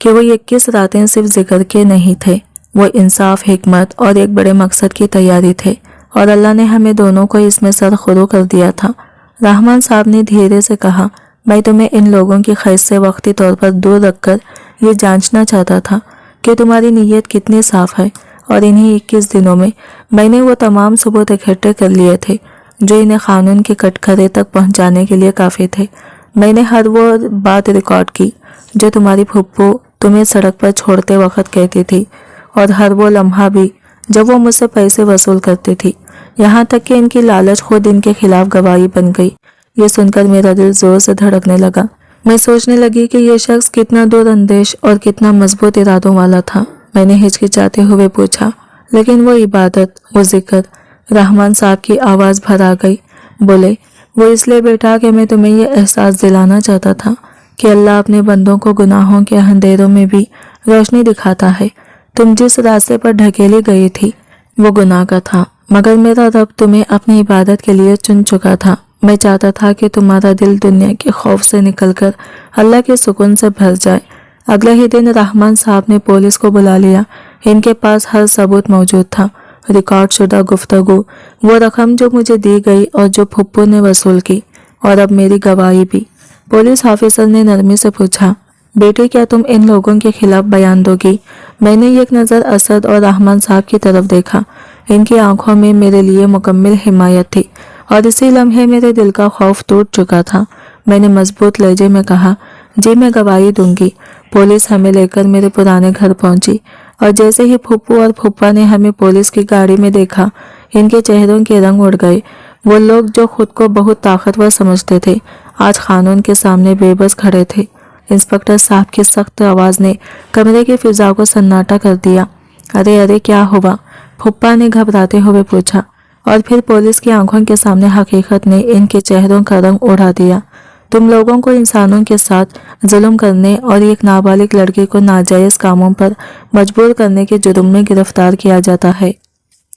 कि वो 21 रातें सिर्फ जिक्र के नहीं थे, वो इंसाफ, हिकमत और एक बड़े मकसद की तैयारी थे और अल्लाह ने हमें दोनों को इसमें सरखुरू कर दिया था। रहमान साहब ने धीरे से कहा, मैं तुम्हें इन लोगों की खैर से वक्ती तौर पर दूर रखकर ये जांचना चाहता था कि तुम्हारी नीयत कितनी साफ है और इन्हीं 21 दिनों में मैंने वो तमाम सबूत इकट्ठे कर लिए थे जो इन्हें कानून के कटघरे तक पहुंचाने के लिए काफ़ी थे। मैंने हर वो बात रिकॉर्ड की जो तुम्हारी फुप्पू तुम्हें सड़क पर छोड़ते वक्त कहती थी और हर वो लम्हा भी जब वो मुझसे पैसे वसूल करती थी, यहाँ तक कि इनकी लालच खुद इनके खिलाफ गवाही बन गई। ये सुनकर मेरा दिल जोर से धड़कने लगा। मैं सोचने लगी कि ये शख्स कितना दूरअंदेश और कितना मजबूत इरादों वाला था। मैंने हिचकिचाते हुए पूछा, लेकिन वो इबादत, वो जिक्र? रहमान साहब की आवाज़ भर आ गई। बोले, वो इसलिए बेटा कि मैं तुम्हें ये एहसास दिलाना चाहता था कि अल्लाह अपने बंदों को गुनाहों के अंधेरों में भी रोशनी दिखाता है। तुम जिस रास्ते पर ढकेली गई थी वो गुनाह का था, मगर मेरा रब तुम्हें अपनी इबादत के लिए चुन चुका था। मैं चाहता था कि तुम्हारा दिल दुनिया के खौफ से निकलकर अल्लाह के सुकून से भर जाए। अगले ही दिन रहमान साहब ने पुलिस को बुला लिया। इनके पास हर सबूत मौजूद था, रिकॉर्ड शुदा गुफ्तगू, वो रकम जो मुझे दी गई और जो फुप्पू ने वसूल की, और अब मेरी गवाही भी। पुलिस ऑफिसर ने नरमी से पूछा, बेटे क्या तुम इन लोगों के खिलाफ बयान दोगी? मैंने एक नज़र असद और रहमान साहब की तरफ देखा। इनकी आंखों में मेरे लिए मुकम्मल हिमायत थी और इसी लम्हे मेरे दिल का खौफ टूट चुका था। मैंने मजबूत लहजे में कहा, जी मैं गवाही दूंगी। पुलिस हमें लेकर मेरे पुराने घर पहुंची और जैसे ही फुप्पू और फुप्पा ने हमें पुलिस की गाड़ी में देखा, इनके चेहरों के रंग उड़ गए। वो लोग जो खुद को बहुत ताकतवर समझते थे, आज कानून के सामने बेबस खड़े थे। इंस्पेक्टर साहब की सख्त आवाज़ ने कमरे की फिजा को सन्नाटा कर दिया। अरे अरे क्या हुआ? फुप्पा ने घबराते हुए पूछा और फिर पुलिस की आंखों के सामने हकीकत ने इनके चेहरों का रंग उड़ा दिया। तुम लोगों को इंसानों के साथ जुल्म करने और एक नाबालिग लड़की को नाजायज कामों पर मजबूर करने के जुर्म में गिरफ्तार किया जाता है।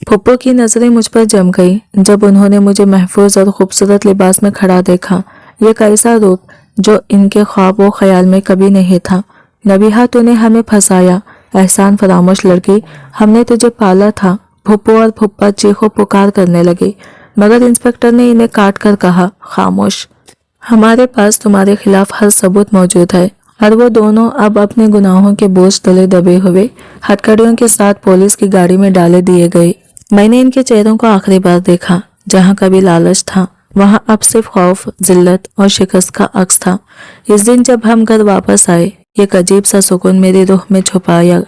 फुप्पो की नजरें मुझ पर जम गई जब उन्होंने मुझे महफूज और खूबसूरत लिबास में खड़ा देखा। ये कैसा रूप जो इनके ख्वाब व ख्याल में कभी नहीं था। नबीहा तूने हमें फंसाया, एहसान फरामोश लड़की, हमने तुझे पाला था। फुप्पो और फुप्पा चीखो पुकार करने लगे, मगर इंस्पेक्टर ने इन्हें काट कर कहा, खामोश, हमारे पास तुम्हारे खिलाफ हर सबूत मौजूद है। और वो दोनों अब अपने गुनाहों के बोझ तले दबे हुए हथकड़ियों के साथ पुलिस की गाड़ी में डाले दिए गए। मैंने इनके चेहरों को आखिरी बार देखा। जहाँ कभी लालच था, वहाँ अब सिर्फ खौफ, जिल्लत और शिकस्त का अक्स था। इस दिन जब हम घर वापस आए, एक अजीब सा सुकून मेरी रूह में छुपाया